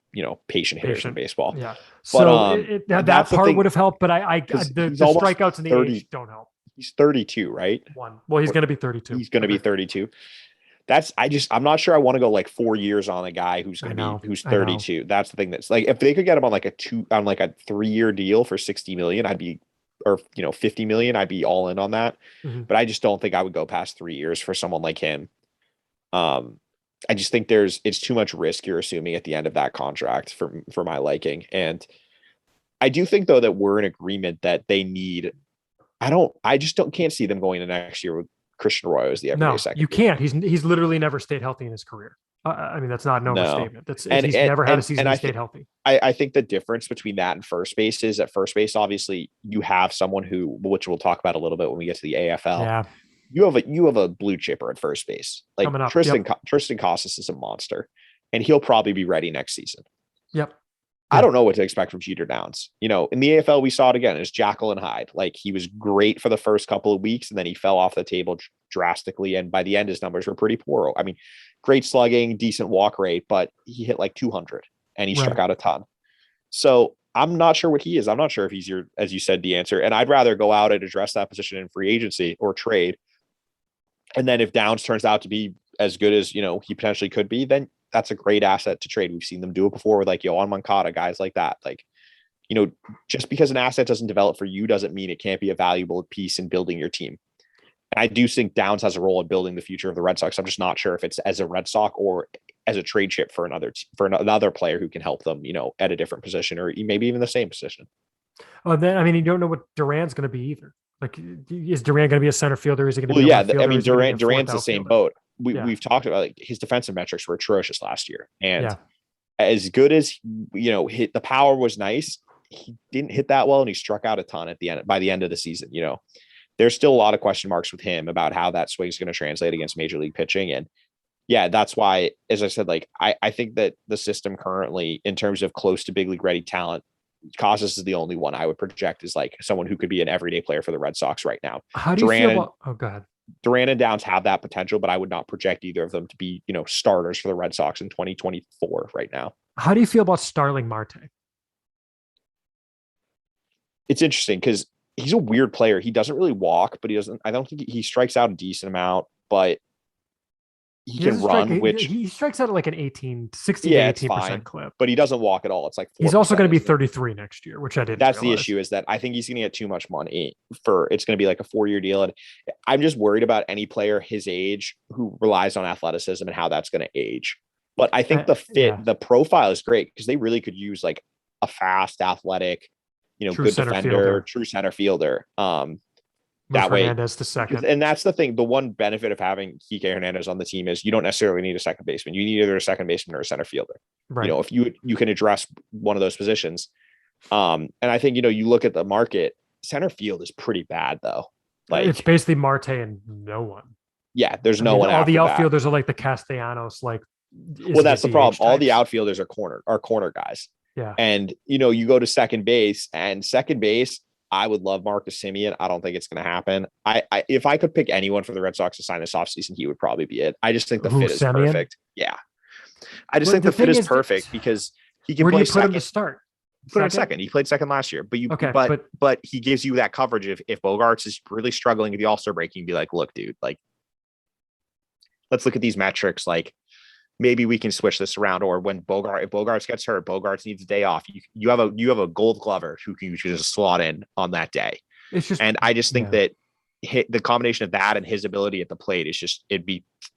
patient hitters in baseball. Yeah, so that part would have helped, but the strikeouts and the age don't help. He's 32, right? Well, he's going to be 32. He's going to be 32. I'm not sure I want to go like 4 years on a guy who's 32. That's the thing that's like, if they could get him on like a 3-year deal for 60 million, I'd be, or 50 million, I'd be all in on that. Mm-hmm. But I just don't think I would go past 3 years for someone like him. I just think it's too much risk you're assuming at the end of that contract for my liking. And I do think though that we're in agreement that they need, I just can't see them going to next year with Christian Arroyo as the everyday second. You can't. He's literally never stayed healthy in his career. I mean, that's not an overstatement. He's never had a season he stayed healthy. I think the difference between that and first base is at first base, obviously, you have someone which we'll talk about a little bit when we get to the AFL. Yeah. You have a blue chipper at first base. Like Tristan Costas is a monster, and he'll probably be ready next season. Yep. I don't know what to expect from Jeter Downs. In the AFL, we saw it again. It's Jekyll and Hyde. Like he was great for the first couple of weeks, and then he fell off the table drastically. And by the end, his numbers were pretty poor. I mean, great slugging, decent walk rate, but he hit like 200 and he struck out a ton. So I'm not sure what he is. I'm not sure if he's as you said, the answer. And I'd rather go out and address that position in free agency or trade. And then if Downs turns out to be as good as, he potentially could be, then that's a great asset to trade. We've seen them do it before with like Yohan Moncada, guys like that. Like just because an asset doesn't develop for you doesn't mean it can't be a valuable piece in building your team. And I do think Downs has a role in building the future of the Red Sox. I'm just not sure if it's as a Red Sox or as a trade chip for another player who can help them, at a different position or maybe even the same position. Oh, then I mean, you don't know what Duran's going to be either. Like, is Duran going to be a center fielder? Is he going to be a fielder? I mean, Duran's the same boat. We've talked about, like, his defensive metrics were atrocious last year, and as good as hit the power was nice, he didn't hit that well, and he struck out a ton by the end of the season. There's still a lot of question marks with him about how that swing is going to translate against major league pitching. And that's why, as I said, like, I think that the system currently, in terms of close to big league ready talent, Costas is the only one I would project as like someone who could be an everyday player for the Red Sox right now. How do you feel about? Oh, go ahead. Duran and Downs have that potential, but I would not project either of them to be, starters for the Red Sox in 2024 right now. How do you feel about Starling Marte? It's interesting because he's a weird player. He doesn't really walk, but I don't think he strikes out a decent amount, but he can run, which he strikes out at like an 18% clip, but he doesn't walk at all. It's like he's also going to be 33 next year, which I didn't. That's realize. The issue is that I think he's going to get too much money it's going to be like a 4-year deal. And I'm just worried about any player his age who relies on athleticism and how that's going to age. But I think the profile is great because they really could use like a fast, athletic, good defender, true center fielder. That way, Hernandez the second. And that's the thing. The one benefit of having Kike Hernandez on the team is you don't necessarily need a second baseman. You need either a second baseman or a center fielder. Right. If you can address one of those positions. And I think, you look at the market, center field is pretty bad though. Like, it's basically Marte and no one. Yeah, there's no one. All the outfielders are like the Castellanos. Like, well, that's the problem. All the outfielders are corner guys. Yeah. And you go to second base, I would love Marcus Simeon. I don't think it's going to happen. If I could pick anyone for the Red Sox to sign this offseason, he would probably be it. I just think the fit is Simeon? Perfect. Yeah. I just think the fit is perfect because he can play second. Where do you put him to start? Put him second. He played second last year, but he gives you that coverage if Bogaerts is really struggling at the All-Star break, you can be like, look, dude, like, let's look at these metrics. Like, maybe we can switch this around. Or if Bogaerts gets hurt, Bogaerts needs a day off. You have a Gold Glover who can just slot in on that day. And I just think that the combination of that and his ability at the plate is it'd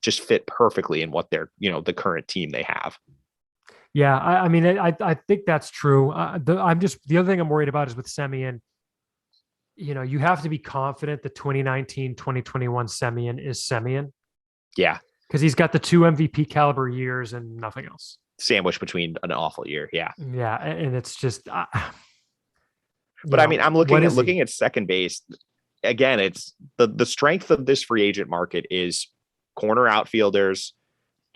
fit perfectly in what they're, the current team they have. Yeah. I mean, I think that's true. The other thing I'm worried about is with Simeon, you have to be confident the 2019, 2021 Simeon is Simeon. Yeah. Because he's got the 2 MVP caliber years and nothing else. Sandwiched between an awful year. Yeah. Yeah. And it's just, but I mean, I'm looking at second base. Again, it's the strength of this free agent market is corner outfielders.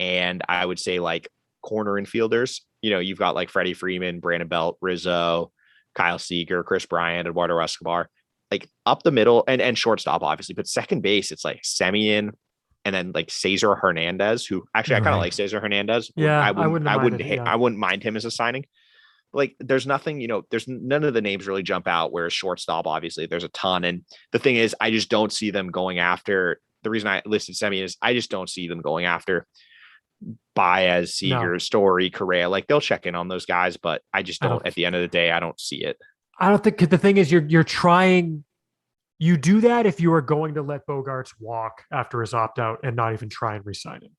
And I would say like corner infielders. You've got like Freddie Freeman, Brandon Belt, Rizzo, Kyle Seager, Chris Bryant, Eduardo Escobar, like up the middle and shortstop, obviously, but second base, it's like Simeon. And then like Cesar Hernandez, who actually I kind of like Cesar Hernandez. Yeah, I wouldn't mind him as a signing. Like, there's nothing, there's none of the names really jump out. Whereas shortstop, obviously, there's a ton. And the thing is, I just don't see them going after. The reason I listed Simeon is I just don't see them going after Baez, Seager, Story, Correa. Like, they'll check in on those guys, but I just don't. At the end of the day, I don't see it. I don't think the thing is you're trying. You do that if you are going to let Bogaerts walk after his opt-out and not even try and re-sign him.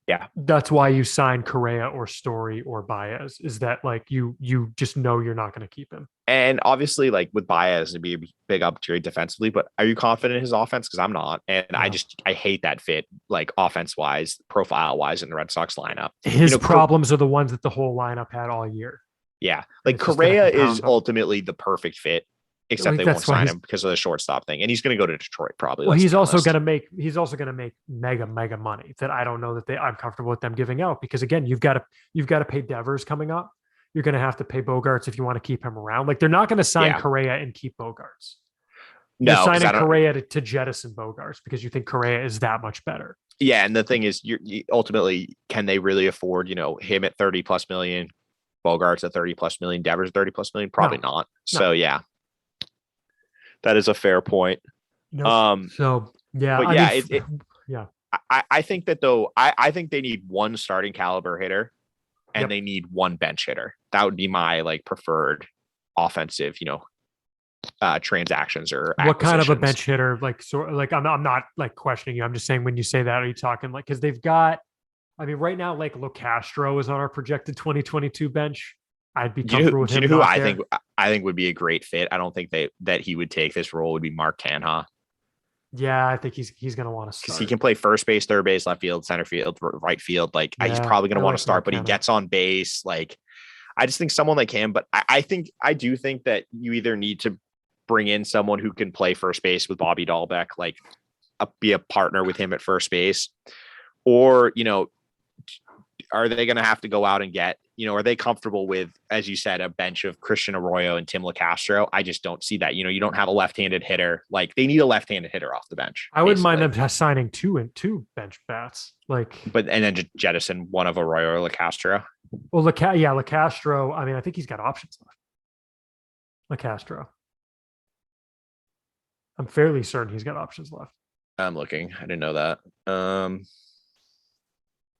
Yeah. That's why you sign Correa or Story or Baez, is that like you just know you're not going to keep him. And obviously, like with Baez, it'd be a big upgrade defensively, but are you confident in his offense? Because I'm not. And no. I hate that fit, like offense-wise, profile-wise in the Red Sox lineup. His problems are the ones that the whole lineup had all year. Yeah. Like Correa is ultimately the perfect fit. Except they won't sign him because of the shortstop thing, and he's going to go to Detroit probably. Well, he's also going to make mega money that I don't know that I'm comfortable with them giving out, because again, you've got to pay Devers coming up. You're going to have to pay Bogaerts if you want to keep him around. Like, they're not going to sign Correa and keep Bogaerts. You're signing Correa to jettison Bogaerts because you think Correa is that much better. Yeah, and the thing is, you ultimately, can they really afford him at $30+ million, Bogaerts at $30+ million, Devers $30+ million? Probably not. So yeah. That is a fair point. No. I think that though, I think they need one starting caliber hitter and they need one bench hitter. That would be my like preferred offensive, transactions or what kind of a bench hitter? Like, I'm not like questioning you. I'm just saying when you say that, are you talking like, because they've got, I mean, right now, like Locastro is on our projected 2022 bench. I'd be comfortable with him. Who I think would be a great fit. I don't think that he would take this role would be Mark Canha. Yeah, I think he's going to want to start because he can play first base, third base, left field, center field, right field. Like he's probably going to want to start, but he gets on base. Like I just think someone like him. But I do think that you either need to bring in someone who can play first base with Bobby Dahlbeck, like be a partner with him at first base, or are they going to have to go out and get, are they comfortable with, as you said, a bench of Christian Arroyo and Tim Locastro? I just don't see that. You don't have a left-handed hitter. Like they need a left-handed hitter off the bench. I wouldn't mind them signing two bench bats. And then just jettison one of Arroyo or Locastro. Well, Locastro. I mean, I think he's got options left. Locastro. I'm fairly certain he's got options left. I'm looking. I didn't know that. I'm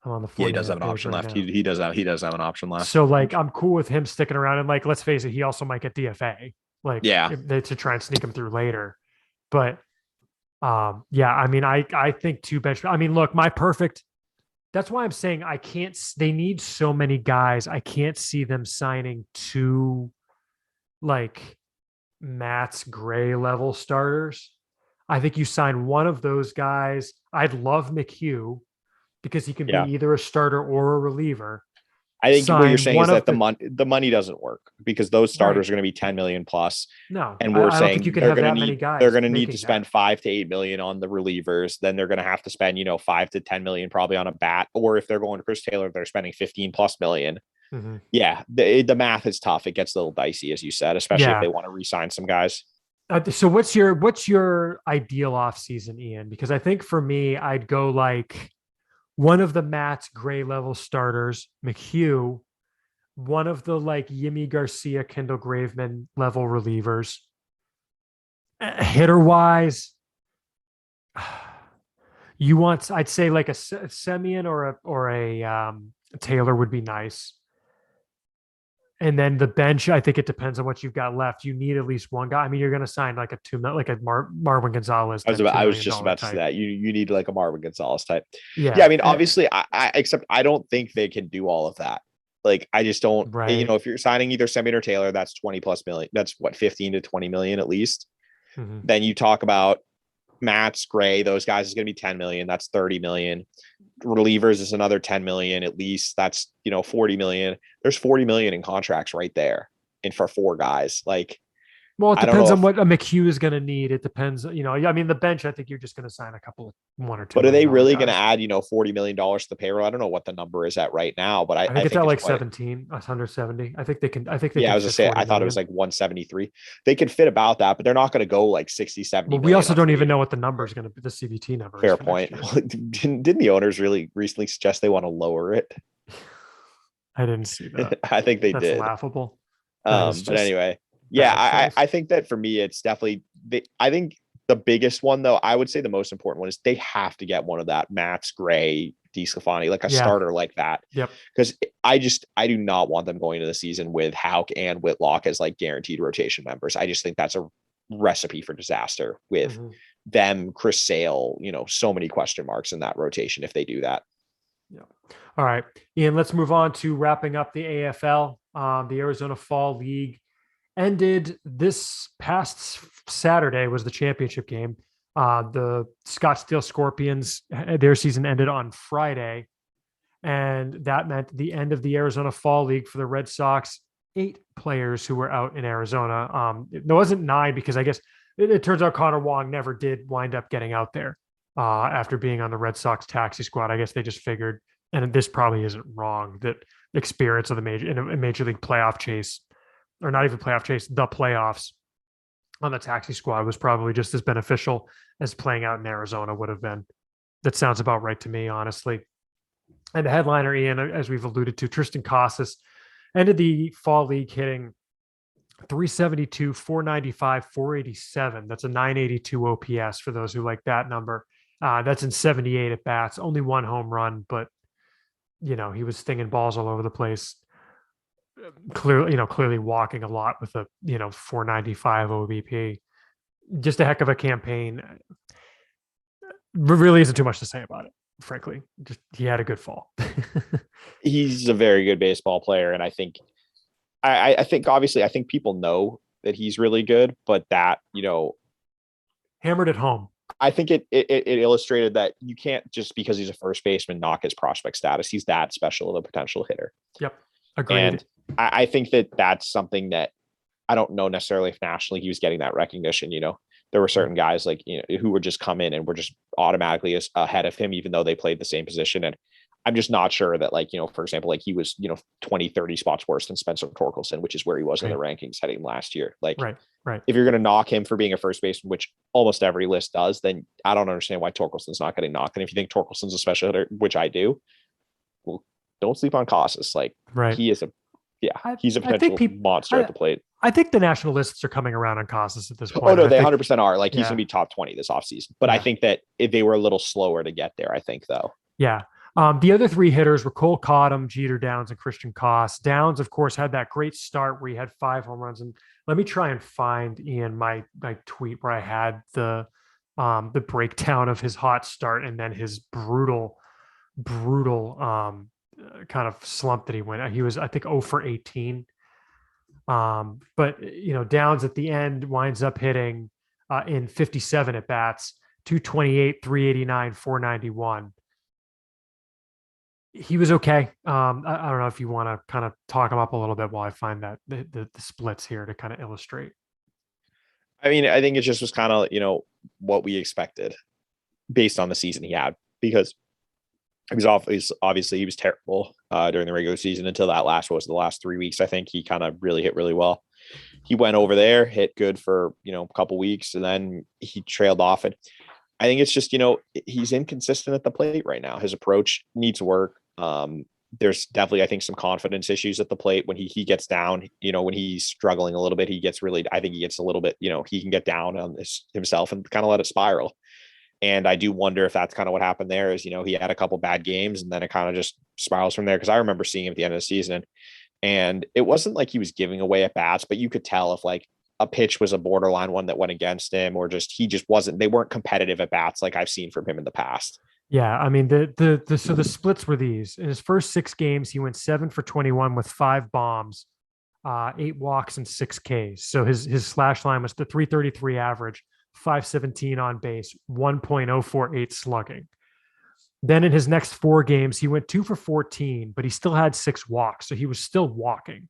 on the he does have an option left. He does have an option left. So like I'm cool with him sticking around, and like let's face it, he also might get DFA. To try and sneak him through later. But I mean I think two bench. I mean, look, that's why I'm saying I can't. They need so many guys. I can't see them signing two like Matt's Gray level starters. I think you sign one of those guys. I'd love Mchugh, because he can be either a starter or a reliever. I think what you're saying is that the money doesn't work, because those starters are going to be 10 million plus. No, and we're saying think you can have that many guys. They're going to need to spend 5 to 8 million on the relievers. Then they're going to have to spend 5 to 10 million probably on a bat. Or if they're going to Chris Taylor, they're spending 15 plus million. Mm-hmm. Yeah, the math is tough. It gets a little dicey, as you said, especially if they want to re-sign some guys. So what's your ideal offseason, Ian? Because I think for me, I'd go like one of the Matt's Gray level starters, Mchugh, one of the like Yimi Garcia, Kendall Graveman level relievers. Hitter wise, I'd say like a Simeon or a Taylor would be nice. And then the bench, I think it depends on what you've got left. You need at least one guy. I mean, you're going to sign like Marwin Gonzalez. I was just about to say that you need like a Marwin Gonzalez type. Yeah. I mean, obviously, except I don't think they can do all of that. Like, I just don't. Right. If you're signing either Simeon or Taylor, that's 20 plus million. That's what 15 to 20 million at least. Mm-hmm. Then you talk about Matt's Gray. Those guys is going to be 10 million. That's 30 million. Relievers is another 10 million at least. That's 40 million. There's 40 million in contracts right there, and for 4 guys. Like, well, it depends on what a Mchugh is going to need. It depends. I mean, the bench, I think you're just going to sign one or two. But are they really going to add $40 million to the payroll? I don't know what the number is at right now, but I think it's at like 17, 170. I think they can. I was going to say, I thought it was like 173. They could fit about that, but they're not going to go like 60, 70. Well, we also don't even know what the number is going to be. The CBT number. Fair point. Didn't the owners really recently suggest they want to lower it? I didn't see that. I think they did. That's laughable. But anyway. Yeah, I think that for me, it's definitely, I think the biggest one, though, I would say the most important one is they have to get one of that Matt's Gray, DeSclafani, like a starter like that. Yep. Because I do not want them going into the season with Houck and Whitlock as like guaranteed rotation members. I just think that's a recipe for disaster with them, Chris Sale, so many question marks in that rotation if they do that. Yeah. All right, Ian, let's move on to wrapping up the AFL. The Arizona Fall League ended this past Saturday, was the championship game. The Scottsdale Scorpions, their season ended on Friday, and that meant the end of the Arizona Fall League for the Red Sox. 8 players who were out in Arizona. There wasn't 9, because I guess it turns out Connor Wong never did wind up getting out there after being on the Red Sox taxi squad. I guess they just figured, and this probably isn't wrong, that experience of the major league playoff chase, or not even playoff chase, the playoffs on the taxi squad was probably just as beneficial as playing out in Arizona would have been. That sounds about right to me, honestly. And the headliner, Ian, as we've alluded to, Tristan Costas ended the Fall League hitting 372, 495, 487. That's a 982 OPS for those who like that number. That's in 78 at bats, only 1 home run, but he was stinging balls all over the place. Clearly walking a lot with a 495 OBP. Just a heck of a campaign. Really isn't too much to say about it, frankly. Just he had a good fall. He's a very good baseball player, and I think obviously I think people know that he's really good, but that hammered it home. I think it illustrated that you can't just because he's a first baseman knock his prospect status. He's that special of a potential hitter. Yep, agreed. And I think that that's something that I don't know necessarily if nationally he was getting that recognition. There were certain guys like who would just come in and were just automatically ahead of him, even though they played the same position. And I'm just not sure that for example, like he was 20, 30 spots worse than Spencer Torkelson, which is where he was in the rankings heading last year. Right. If you're going to knock him for being a first baseman, which almost every list does, then I don't understand why Torkelson's not getting knocked. And if you think Torkelson's a special hitter, which I do, well, don't sleep on Costas. He is he's a potential monster at the plate. I think the national lists are coming around on Costas at this point. Oh no, they 100% are. He's going to be top 20 this offseason. But I think that if they were a little slower to get there, I think though. Yeah. The other three hitters were Cole Cottom, Jeter Downs, and Tristan Costas. Downs, of course, had that great start where he had 5 home runs. And let me try and find, Ian, my tweet where I had the breakdown of his hot start and then his brutal kind of slump that he went. He was, I think, 0 for 18. But Downs at the end winds up hitting in 57 at bats, 228, 389, 491. He was okay. I don't know if you want to kind of talk him up a little bit while I find that the splits here to kind of illustrate. I mean, I think it just was kind of, what we expected based on the season he had, because he was obviously he was terrible during the regular season until the last 3 weeks. I think he kind of really hit really well. He went over there, hit good for, a couple weeks, and then he trailed off. And I think it's just, he's inconsistent at the plate right now. His approach needs work. There's definitely, I think, some confidence issues at the plate when he gets down, when he's struggling a little bit, I think he gets a little bit, he can get down on this himself and kind of let it spiral. And I do wonder if that's kind of what happened there is, he had a couple bad games and then it kind of just spirals from there. Cause I remember seeing him at the end of the season and it wasn't like he was giving away at bats, but you could tell if a pitch was a borderline one that went against him or they weren't competitive at bats like I've seen from him in the past. Yeah. I mean, the splits were these. In his first 6 games, he went 7 for 21 with 5 bombs, 8 walks and 6 Ks. So his slash line was the 333 average, 517 on base, 1.048 slugging. Then in his next 4 games, he went 2 for 14, but he still had 6 walks. So he was still walking,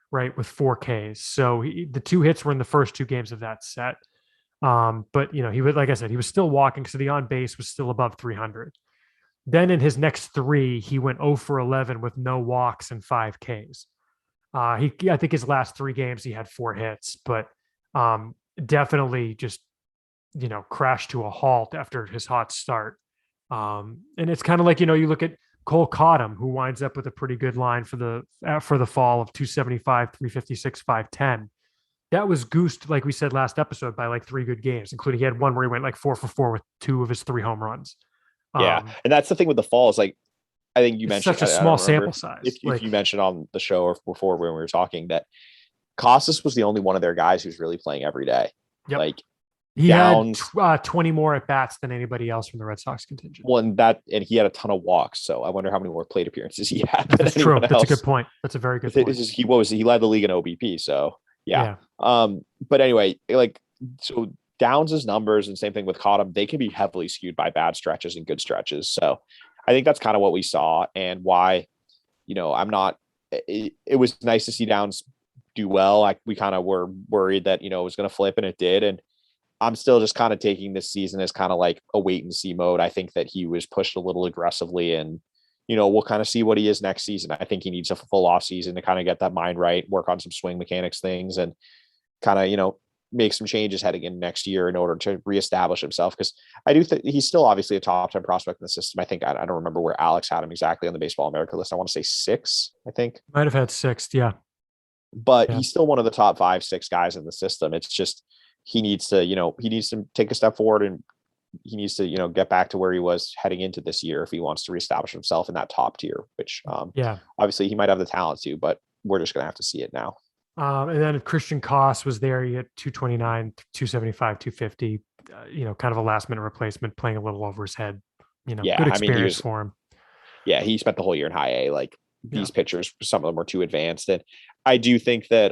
right, with 4 Ks. So the 2 hits were in the first 2 games of that set. But he was, like I said, he was still walking. So the on base was still above 300. Then in his next 3, he went 0 for 11 with no walks and 5 Ks. I think his last 3 games, he had 4 hits, but definitely just, crashed to a halt after his hot start. And it's kind of like, you look at Cole Cottom, who winds up with a pretty good line for the fall of 275, 356, 510. That was goosed, like we said last episode, by 3 good games, including he had one where he went 4 for 4 with 2 of his 3 home runs. Yeah. And that's the thing with the fall is I think you mentioned such a small sample size. If you mentioned on the show or before when we were talking that Costas was the only one of their guys who's really playing every day. Yep. He Downs, had 20 more at bats than anybody else from the Red Sox contingent. Well, and he had a ton of walks. So I wonder how many more plate appearances he had. That's true. That's a good point. That's a very good point. He led the league in OBP. So yeah. But anyway, so Downs' numbers and same thing with Cottom, they can be heavily skewed by bad stretches and good stretches. So I think that's kind of what we saw and why, it was nice to see Downs do well. We kind of were worried that, it was going to flip and it did. And I'm still just kind of taking this season as kind of like a wait and see mode. I think that he was pushed a little aggressively and, we'll kind of see what he is next season. I think he needs a full off season to kind of get that mind right, work on some swing mechanics things and kind of, make some changes heading in next year in order to reestablish himself. Cause I do think he's still obviously a top 10 prospect in the system. I think, I don't remember where Alex had him exactly on the Baseball America list. I want to say 6, I think. Might have had 6th. Yeah. But he's still one of the top 5, 6 guys in the system. It's just, he needs to take a step forward and he needs to, get back to where he was heading into this year if he wants to reestablish himself in that top tier, which obviously he might have the talent to, but we're just going to have to see it now. And then Tristan Costas was there. He had 229, 275, 250, kind of a last minute replacement, playing a little over his head, good experience for him. Yeah. He spent the whole year in high A. Like these pitchers, some of them were too advanced. And I do think that,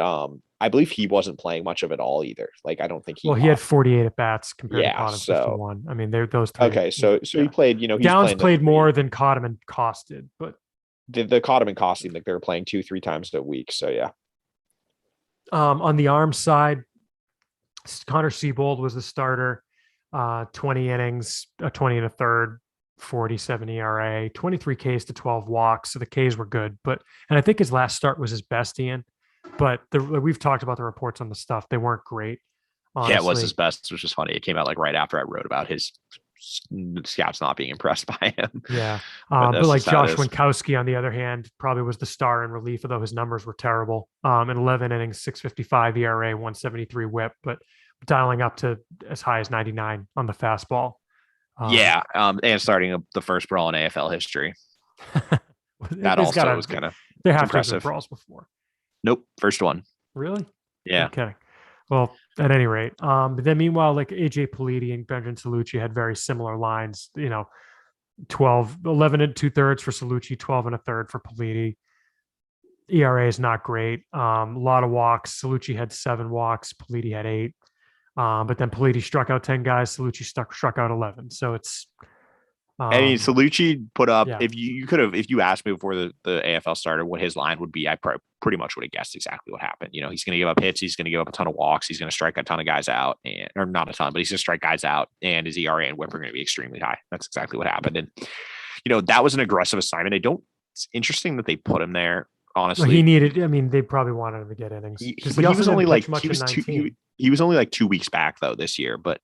I believe he wasn't playing much of it all either. Like, I don't think he. Well, he had 48 at bats compared to Cottom's 51. I mean, they're those three. Okay, so he played. Downs played more than Cottom and Cost did, but the Cottom and Cost seemed like they were playing 2-3 times a week. So yeah. On the arm side, Connor Siebold was the starter. 20 innings, a 20 and a third, 47 ERA, 23 Ks to 12 walks. So the Ks were good, and I think his last start was his best, Ian. But we've talked about the reports on the stuff. They weren't great. Honestly. Yeah, it was his best, which is funny. It came out like right after I wrote about his scouts not being impressed by him. Yeah. But like Josh Winkowski, on the other hand, probably was the star in relief, although his numbers were terrible. In 11 innings, 6.55 ERA, 173 whip, but dialing up to as high as 99 on the fastball. And starting the first brawl in AFL history. That also was kind of there have to have been brawls before. Nope, first one. Really? Yeah. Okay. Well, at any rate, but then meanwhile, like AJ Politi and Benjamin Salucci had very similar lines. 11 and 2/3 for Salucci, 12 and a third for Politi. ERA is not great. A lot of walks. Salucci had 7 walks. Politi had 8. But then Politi struck out 10 guys. Salucci struck out 11. So it's. I mean, Salucci put up. If you asked me before the AFL started what his line would be, I pretty much would have guessed exactly what happened. He's going to give up hits. He's going to give up a ton of walks. He's going to strike a ton of guys out, or not a ton, but he's going to strike guys out. And his ERA and WHIP are going to be extremely high. That's exactly what happened. And that was an aggressive assignment. It's interesting that they put him there. Honestly, well, he needed. I mean, they probably wanted him to get innings. He was only like he was only like 2 weeks back though this year. But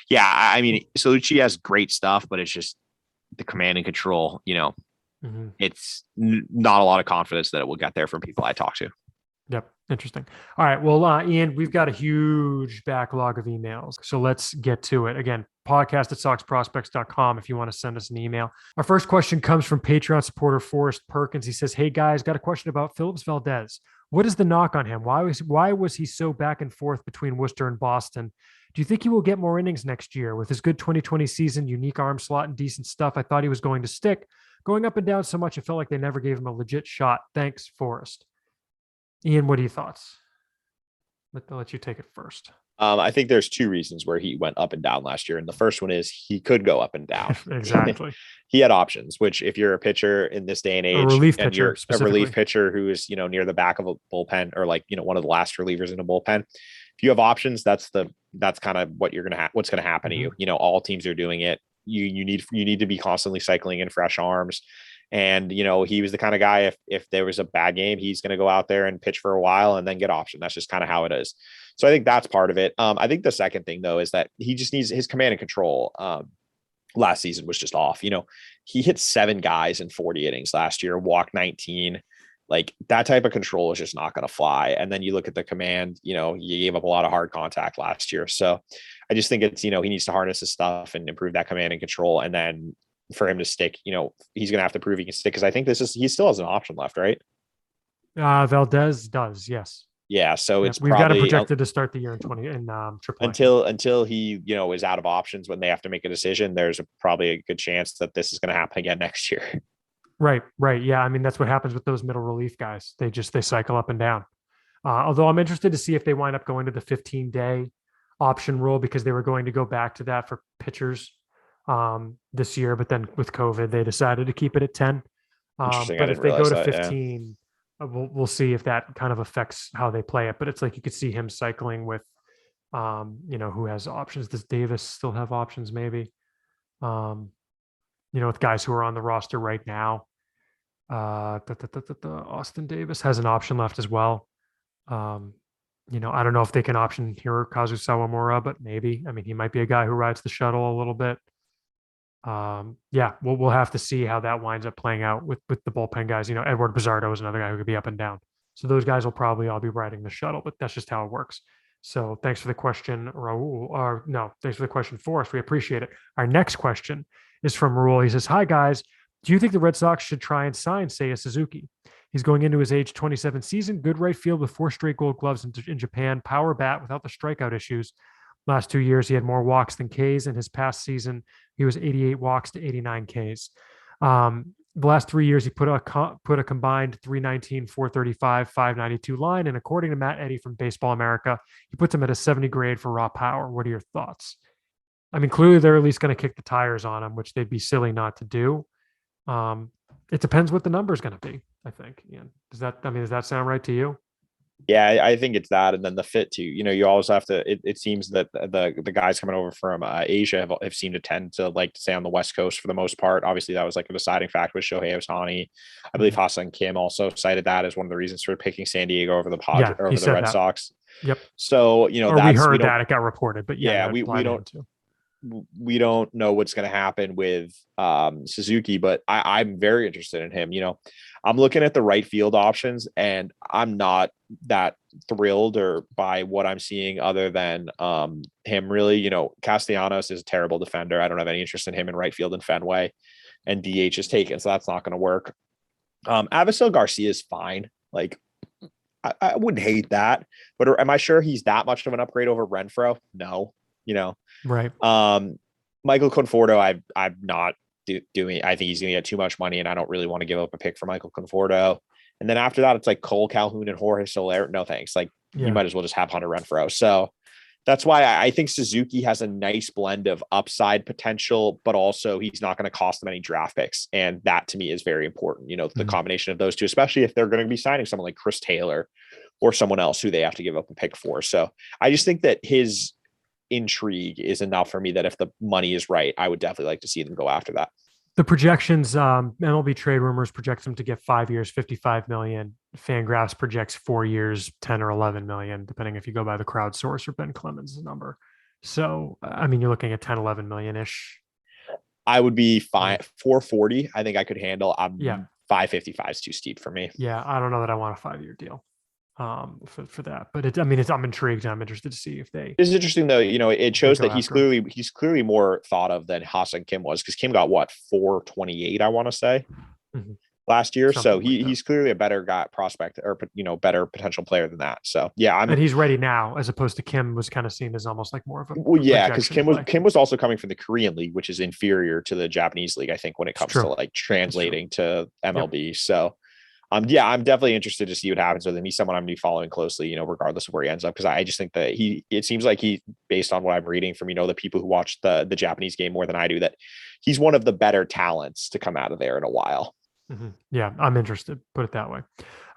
yeah, I mean, Salucci has great stuff, but it's just the command and control. It's not a lot of confidence that it will get there from people I talk to. Yep. Interesting. All right. Well, Ian, we've got a huge backlog of emails. So let's get to it. Again, podcast@soxprospects.com if you want to send us an email. Our first question comes from Patreon supporter Forrest Perkins. He says, "Hey guys, got a question about Phillips Valdez. What is the knock on him? Why was he so back and forth between Worcester and Boston? Do you think he will get more innings next year? With his good 2020 season, unique arm slot, and decent stuff, I thought he was going to stick. Going up and down so much, it felt like they never gave him a legit shot. Thanks, Forrest." Ian, what are your thoughts? I'll let you take it first. I think there's 2 reasons where he went up and down last year. And the first one is he could go up and down. Exactly. He had options, which if you're a pitcher in this day and age, a relief pitcher who is, near the back of a bullpen or like, one of the last relievers in a bullpen, if you have options, that's kind of what what's going to happen to you. All teams are doing it. You need to be constantly cycling in fresh arms. And, he was the kind of guy, if there was a bad game, he's going to go out there and pitch for a while and then get option. That's just kind of how it is. So I think that's part of it. I think the second thing, though, is that he just needs his command and control. Last season was just off. He hit 7 guys in 40 innings last year, walked 19. Like that type of control is just not going to fly. And then you look at the command, he gave up a lot of hard contact last year. So I just think it's, he needs to harness his stuff and improve that command and control. And then for him to stick, he's going to have to prove he can stick. Cause I think he still has an option left, right? Valdez does. Yes. Yeah. So we've got him projected to start the year in AAA. Until he, is out of options when they have to make a decision. There's probably a good chance that this is going to happen again next year. Right. Yeah. I mean, that's what happens with those middle relief guys. They cycle up and down. Although I'm interested to see if they wind up going to the 15-day option rule, because they were going to go back to that for pitchers this year, but then with COVID, they decided to keep it at 10. But if they go to 15, we'll see if that kind of affects how they play it. But it's like you could see him cycling with, who has options. Does Davis still have options? Maybe, with guys who are on the roster right now. Austin Davis has an option left as well. I don't know if they can option Hirokazu Sawamura, but maybe. I mean, he might be a guy who rides the shuttle a little bit. We'll have to see how that winds up playing out with the bullpen guys. Edward Bizzardo is another guy who could be up and down. So those guys will probably all be riding the shuttle, but that's just how it works. So thanks for the question, Raul. Thanks for the question, Forrest. We appreciate it. Our next question is from Raul. He says, "Hi guys, do you think the Red Sox should try and sign Seiya Suzuki? He's going into his age 27 season. Good right field with 4 straight Gold Gloves in Japan. Power bat without the strikeout issues. Last 2 years, he had more walks than Ks. In his past season, he was 88 walks to 89 Ks. The last 3 years, he put a combined 319, 435, 592 line. And according to Matt Eddy from Baseball America, he puts him at a 70 grade for raw power. What are your thoughts?" I mean, clearly they're at least going to kick the tires on him, which they'd be silly not to do. It depends what the number is going to be, I think. Ian, does that sound right to you? Yeah, I think it's that, and then the fit too. You always have to. It seems that the guys coming over from Asia have seemed to tend to like to stay on the West Coast for the most part. Obviously, that was like a deciding factor with Shohei Ohtani. I believe Ha-Seong Kim also cited that as one of the reasons for picking San Diego over the Red Sox. Yep. So we heard that it got reported, but we don't know what's going to happen with Suzuki, but I'm very interested in him. I'm looking at the right field options, and I'm not that thrilled by what I'm seeing other than him really. Castellanos is a terrible defender. I don't have any interest in him in right field in Fenway, and DH is taken, so that's not going to work. Avisel Garcia is fine. Like, I wouldn't hate that, but am I sure he's that much of an upgrade over Renfroe? No. Right. Michael Conforto, I'm not doing. I think he's going to get too much money, and I don't really want to give up a pick for Michael Conforto. And then after that, it's like Cole Calhoun and Jorge Soler. No thanks. Like, you might as well just have Hunter Renfroe. So that's why I think Suzuki has a nice blend of upside potential, but also he's not going to cost them any draft picks, and that to me is very important. The combination of those two, especially if they're going to be signing someone like Chris Taylor or someone else who they have to give up a pick for. So I just think that his intrigue is enough for me that if the money is right, I would definitely like to see them go after that. The projections, MLB Trade Rumors projects them to get 5 years, 55 million. Fangraphs projects 4 years, 10 or 11 million, depending if you go by the crowdsource or Ben Clemens' number. So, I mean, you're looking at 10, 11 million-ish. I would be fine. 440, I think I could handle. 555 is too steep for me. Yeah, I don't know that I want a 5-year deal for that, but I'm intrigued and I'm interested to see if they. It's interesting though. It shows that he's clearly more thought of than Ha-Seong Kim was, because Kim got 428, I want to say, last year. Something so he's clearly a better guy prospect, or better potential player than that. So yeah, and he's ready now, as opposed to Kim was kind of seen as almost like more of a. Well, yeah, because Kim was also coming from the Korean league, which is inferior to the Japanese league, I think, when it comes to like translating to MLB. Yep. So. I'm definitely interested to see what happens with him. He's someone I'm going to be following closely, regardless of where he ends up, because I just think that it seems like based on what I'm reading from, the people who watch the Japanese game more than I do, that he's one of the better talents to come out of there in a while. Mm-hmm. Yeah, I'm interested. Put it that way.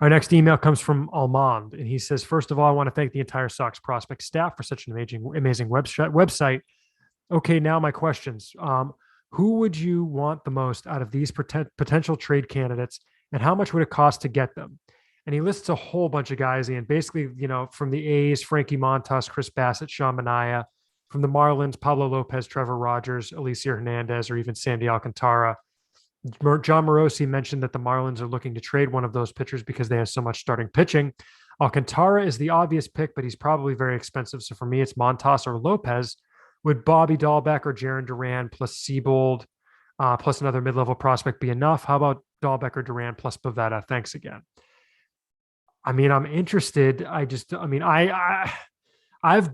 Our next email comes from Almond, and he says, "First of all, I want to thank the entire Sox prospect staff for such an amazing website. Okay, now my questions. Who would you want the most out of these potential trade candidates? And how much would it cost to get them?" And he lists a whole bunch of guys, and basically, from the A's, Frankie Montas, Chris Bassett, Sean Manaea; from the Marlins, Pablo Lopez, Trevor Rogers, Alicia Hernandez, or even Sandy Alcantara. John Morosi mentioned that the Marlins are looking to trade one of those pitchers because they have so much starting pitching. Alcantara is the obvious pick, but he's probably very expensive. So for me, it's Montas or Lopez. Would Bobby Dahlbeck or Jaron Duran plus Seabold plus another mid-level prospect be enough? How about Dahlbeck or Duran plus Pavetta? Thanks again. I mean, I'm interested. I've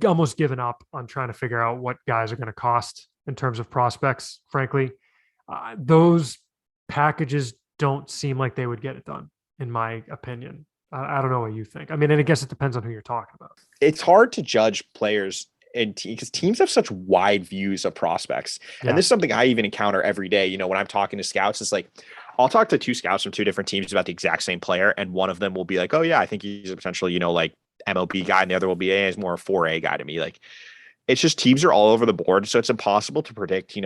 almost given up on trying to figure out what guys are going to cost in terms of prospects. Frankly, those packages don't seem like they would get it done, in my opinion. I don't know what you think. I mean, and I guess it depends on who you're talking about. It's hard to judge players because teams have such wide views of prospects. Yeah. And this is something I even encounter every day. When I'm talking to scouts, it's like, I'll talk to 2 scouts from 2 different teams about the exact same player. And one of them will be like, oh yeah, I think he's a potential, like MLB guy. And the other will be, he's more a 4A guy to me. Like, it's just teams are all over the board. So it's impossible to predict,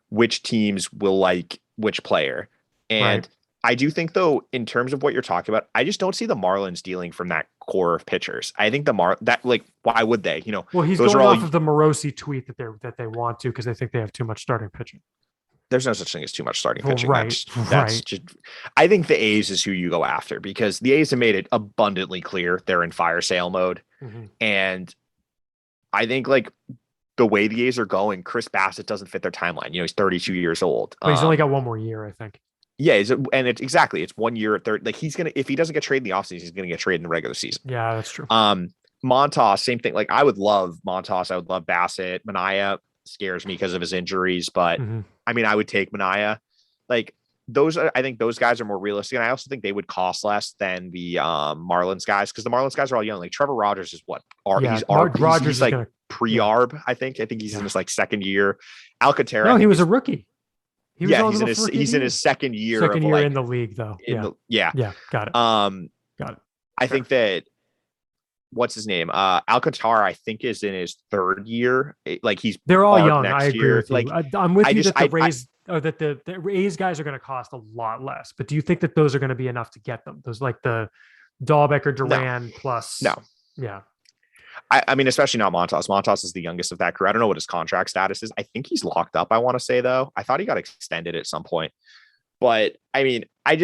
which teams will like which player. And right. I do think, though, in terms of what you're talking about, I just don't see the Marlins dealing from that core of pitchers. I think why would they? Well, he's going off of the Morosi tweet that they want to, because they think they have too much starting pitching. There's no such thing as too much starting pitching. Right. That's just. I think the A's is who you go after, because the A's have made it abundantly clear they're in fire sale mode, and I think like the way the A's are going, Chris Bassett doesn't fit their timeline. He's 32 years old. But he's only got one more year, I think. Yeah, and it's exactly, it's 1 year at third. Like if he doesn't get traded in the offseason, he's gonna get traded in the regular season. Yeah, that's true. Montas, same thing. Like I would love Montas, I would love Bassett. Manaea scares me because of his injuries, but I mean, I would take Manaea. Like I think those guys are more realistic, and I also think they would cost less than the Marlins guys, because the Marlins guys are all young. Like Trevor Rogers is what? He's like pre-arb. I think he's in his like second year. Alcantara. No, he was a rookie. He's in his second year. Second year in the league, though. Yeah. Got it. Got it. I think that what's his name? Alcantara, I think, is in his third year. Like they're all young. I agree year. with you. Like I'm with you that the Rays that the Rays guys are going to cost a lot less. But do you think that those are going to be enough to get them? Those like the Dahlbecker, Duran plus. No. Yeah. I mean, especially not Montas. Montas is the youngest of that crew. I don't know what his contract status is. I think he's locked up, I want to say, though. I thought he got extended at some point. But I mean, I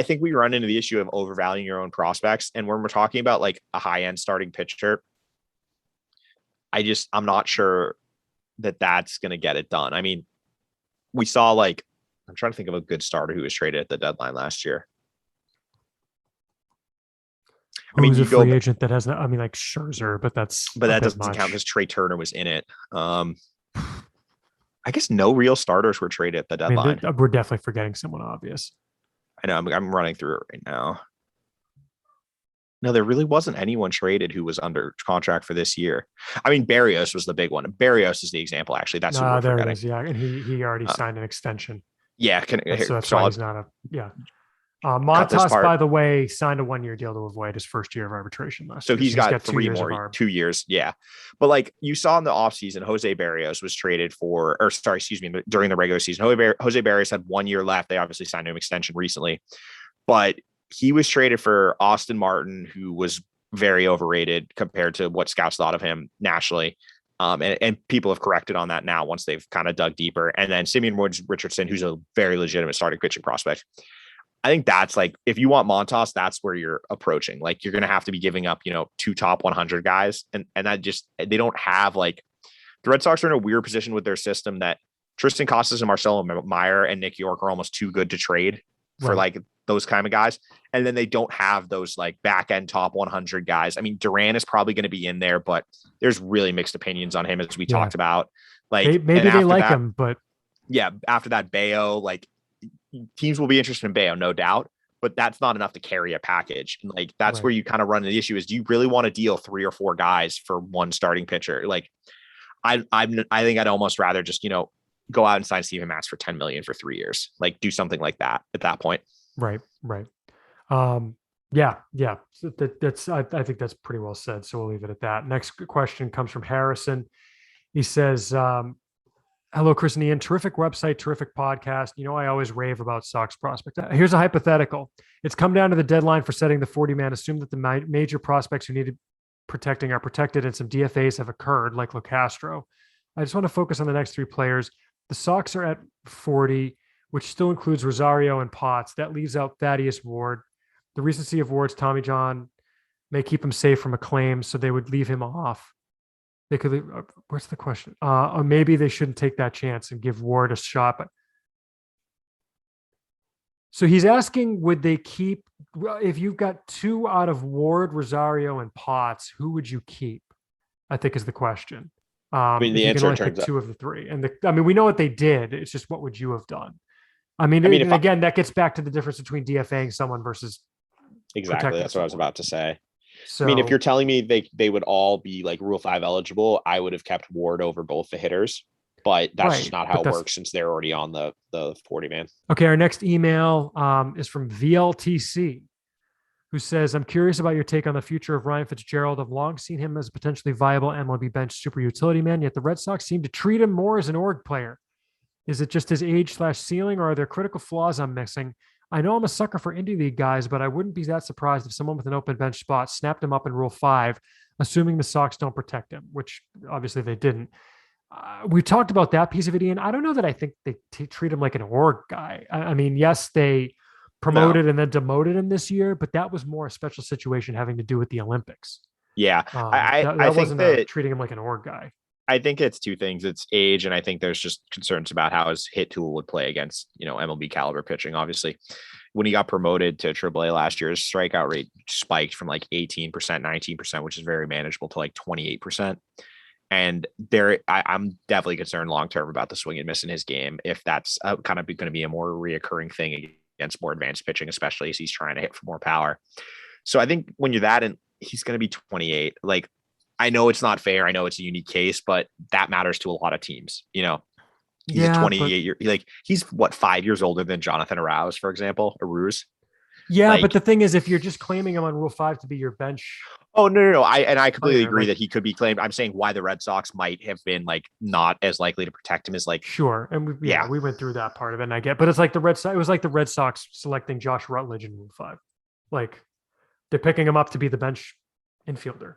think we run into the issue of overvaluing your own prospects. And when we're talking about like a high-end starting pitcher, I'm not sure that that's going to get it done. I mean, we saw I'm trying to think of a good starter who was traded at the deadline last year. Who's a free agent that has, like Scherzer, but that doesn't count because Trey Turner was in it. I guess no real starters were traded at the deadline. We're definitely forgetting someone obvious. I know. I'm running through it right now. No, there really wasn't anyone traded who was under contract for this year. I mean, Barrios was the big one. Barrios is the example, actually. That's what we're there forgetting. it is. Yeah, and he already signed an extension. Yeah, that's why he's not Montas, by the way, signed a 1-year deal to avoid his first year of arbitration last year. So he's got 2 years. Yeah. But like you saw in the offseason, Jose Barrios was traded during the regular season. Jose Barrios had 1 year left. They obviously signed him an extension recently, but he was traded for Austin Martin, who was very overrated compared to what scouts thought of him nationally. And people have corrected on that now once they've kind of dug deeper. And then Simeon Richardson, who's a very legitimate starting pitching prospect. I think that's like, if you want Montas, that's where you're approaching. Like you're going to have to be giving up, 2 top 100 guys. And that they don't have the Red Sox are in a weird position with their system that Tristan Costas and Marcelo Meyer and Nick York are almost too good to trade for those kind of guys. And then they don't have those back end top 100 guys. I mean, Duran is probably going to be in there, but there's really mixed opinions on him, as we talked about. Maybe they like him, but yeah, after that, Bayo, teams will be interested in Bayo, no doubt, but that's not enough to carry a package. And that's where you kind of run into the issue is, do you really want to deal 3 or 4 guys for one starting pitcher? I think I'd almost rather just, go out and sign Steven Matz for $10 million for 3 years, do something like that at that point. Right. Yeah. So that's, I think that's pretty well said. So we'll leave it at that. Next question comes from Harrison. He says, hello, Chris and Ian. Terrific website, terrific podcast. I always rave about Sox prospects. Here's a hypothetical. It's come down to the deadline for setting the 40-man. Assume that the major prospects who needed protecting are protected and some DFAs have occurred, like LoCastro. I just want to focus on the next 3 players. The Sox are at 40, which still includes Rosario and Potts. That leaves out Thaddeus Ward. The recency of Ward's Tommy John may keep him safe from a claim, so they would leave him off. They could. What's the question? Or maybe they shouldn't take that chance and give Ward a shot. But so he's asking, would they keep? If you've got 2 out of Ward, Rosario, and Potts, who would you keep? I think is the question. I mean, the answer turns out 2 of the 3, and we know what they did. It's just, what would you have done? Again, that gets back to the difference between DFAing someone versus exactly. That's what I was about to say. So, I mean, if you're telling me they would all be Rule 5 eligible, I would have kept Ward over both the hitters, but that's just not how it works since they're already on the 40-man. Okay. Our next email is from VLTC, who says, I'm curious about your take on the future of Ryan Fitzgerald. I've long seen him as a potentially viable MLB bench super utility man, yet the Red Sox seem to treat him more as an org player. Is it just his age/ceiling, or are there critical flaws I'm missing? I know I'm a sucker for indie league guys, but I wouldn't be that surprised if someone with an open bench spot snapped him up in Rule 5, assuming the Sox don't protect him, which obviously they didn't. We talked about that piece of it, Ian. I don't know that I think they treat him like an org guy. I mean, yes, they promoted and then demoted him this year, but that was more a special situation having to do with the Olympics. Yeah. I think wasn't treating him like an org guy. I think it's two things. It's age, and I think there's just concerns about how his hit tool would play against, MLB caliber pitching. Obviously, when he got promoted to AAA last year, his strikeout rate spiked from like 18%, 19%, which is very manageable, to like 28%. And I'm definitely concerned long-term about the swing and miss in his game, if that's kind of going to be a more reoccurring thing against more advanced pitching, especially as he's trying to hit for more power. So I think when you're that, and he's going to be 28, like, I know it's not fair. I know it's a unique case, but that matters to a lot of teams. He's a 28-year, like, he's what, 5 years older than Jonathan Arauz, for example, Arauz. Yeah, like, but the thing is, if you're just claiming him on Rule 5 to be your bench. Oh, no. I completely agree that he could be claimed. I'm saying why the Red Sox might have been like not as likely to protect him as like. Sure. And we went through that part of it, and I get, but it's like it was like the Red Sox selecting Josh Rutledge in Rule 5. Like, they're picking him up to be the bench infielder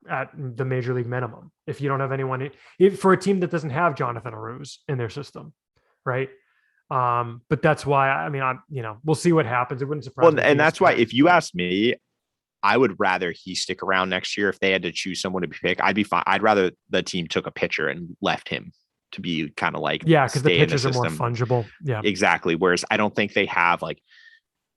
at the major league minimum. If you don't have anyone for a team that doesn't have Jonathan Arauz in their system, right? But that's why, we'll see what happens. It wouldn't surprise me. And that's why, if you ask me, I would rather he stick around next year. If they had to choose someone to be picked, I'd be fine. I'd rather the team took a pitcher and left him to be kind of like, because the pitchers are more fungible. Yeah, exactly. Whereas I don't think they have like,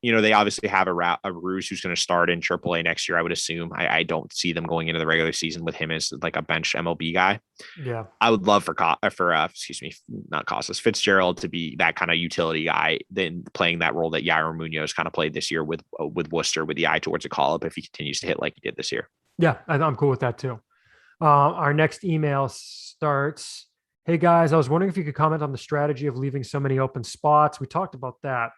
they obviously have a Arauz who's going to start in AAA next year, I would assume. I don't see them going into the regular season with him as like a bench MLB guy. Yeah. I would love for not Costas, Fitzgerald to be that kind of utility guy, then playing that role that Yair Munoz kind of played this year with Worcester, with the eye towards a call-up, if he continues to hit like he did this year. Yeah, I'm cool with that too. Our next email starts, "Hey guys, I was wondering if you could comment on the strategy of leaving so many open spots." We talked about that.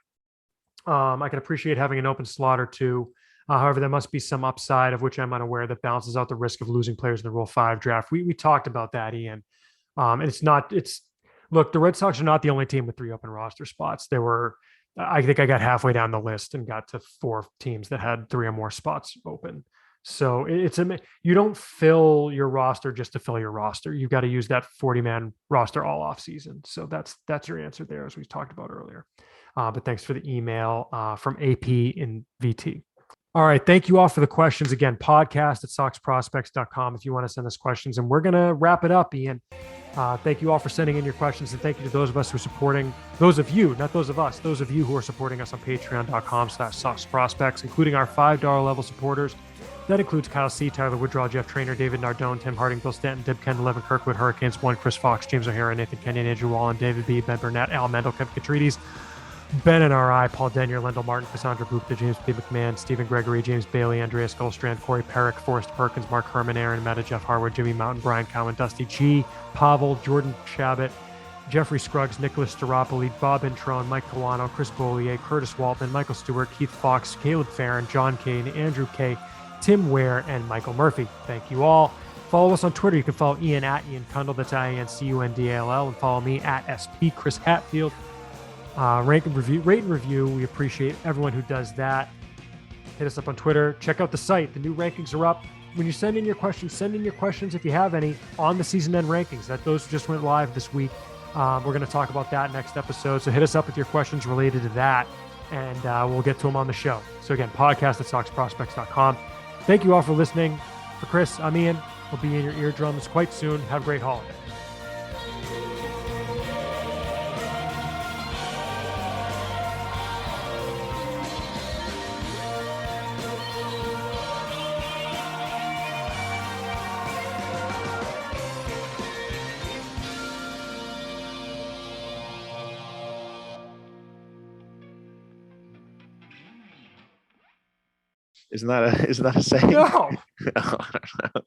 I can appreciate having an open slot or two. However, there must be some upside, of which I'm unaware, that balances out the risk of losing players in the Rule 5 draft. We talked about that, Ian. And look, the Red Sox are not the only team with 3 open roster spots. I think I got halfway down the list and got to 4 teams that had 3 or more spots open. So you don't fill your roster just to fill your roster. You've got to use that 40-man roster all off season. So that's your answer there, as we talked about earlier. But thanks for the email from AP in VT. All right. Thank you all for the questions. Again, podcast@soxprospects.com if you want to send us questions. And we're going to wrap it up, Ian. Thank you all for sending in your questions. And thank you to those of us who are supporting, those of you, not those of us, those of you who are supporting us on patreon.com/soxprospects, including our $5 level supporters. That includes Kyle C., Tyler Woodrow, Jeff Trainer, David Nardone, Tim Harding, Bill Stanton, Dib Kendall, Evan Kirkwood, Hurricanes 1, Chris Fox, James O'Hara, Nathan Kenyon, Andrew Wallen, David B., Ben Burnett, Al Mendel, Kevin Katrides, Ben NRI, Paul Denyer, Lendl Martin, Cassandra Gupta, James B. McMahon, Stephen Gregory, James Bailey, Andreas Goldstrand, Corey Perrick, Forrest Perkins, Mark Herman, Aaron Meta, Jeff Harwood, Jimmy Mountain, Brian Cowan, Dusty G, Pavel, Jordan Shabbat, Jeffrey Scruggs, Nicholas Staropoli, Bob Intron, Mike Kawano, Chris Bollier, Curtis Waltman, Michael Stewart, Keith Fox, Caleb Farron, John Kane, Andrew K., Tim Ware, and Michael Murphy. Thank you all. Follow us on Twitter. You can follow Ian at Ian Kundal, that's IANCUNDALL, and follow me at SP Chris Hatfield. Rate and review. We appreciate everyone who does that. Hit us up on Twitter. Check out the site. The new rankings are up. When you send in your questions, if you have any, on the season end rankings. Those just went live this week. We're going to talk about that next episode. So hit us up with your questions related to that, and we'll get to them on the show. So again, podcast@soxprospects.com. Thank you all for listening. For Chris, I'm Ian. We'll be in your eardrums quite soon. Have a great holiday. Isn't that a saying? No. I don't know.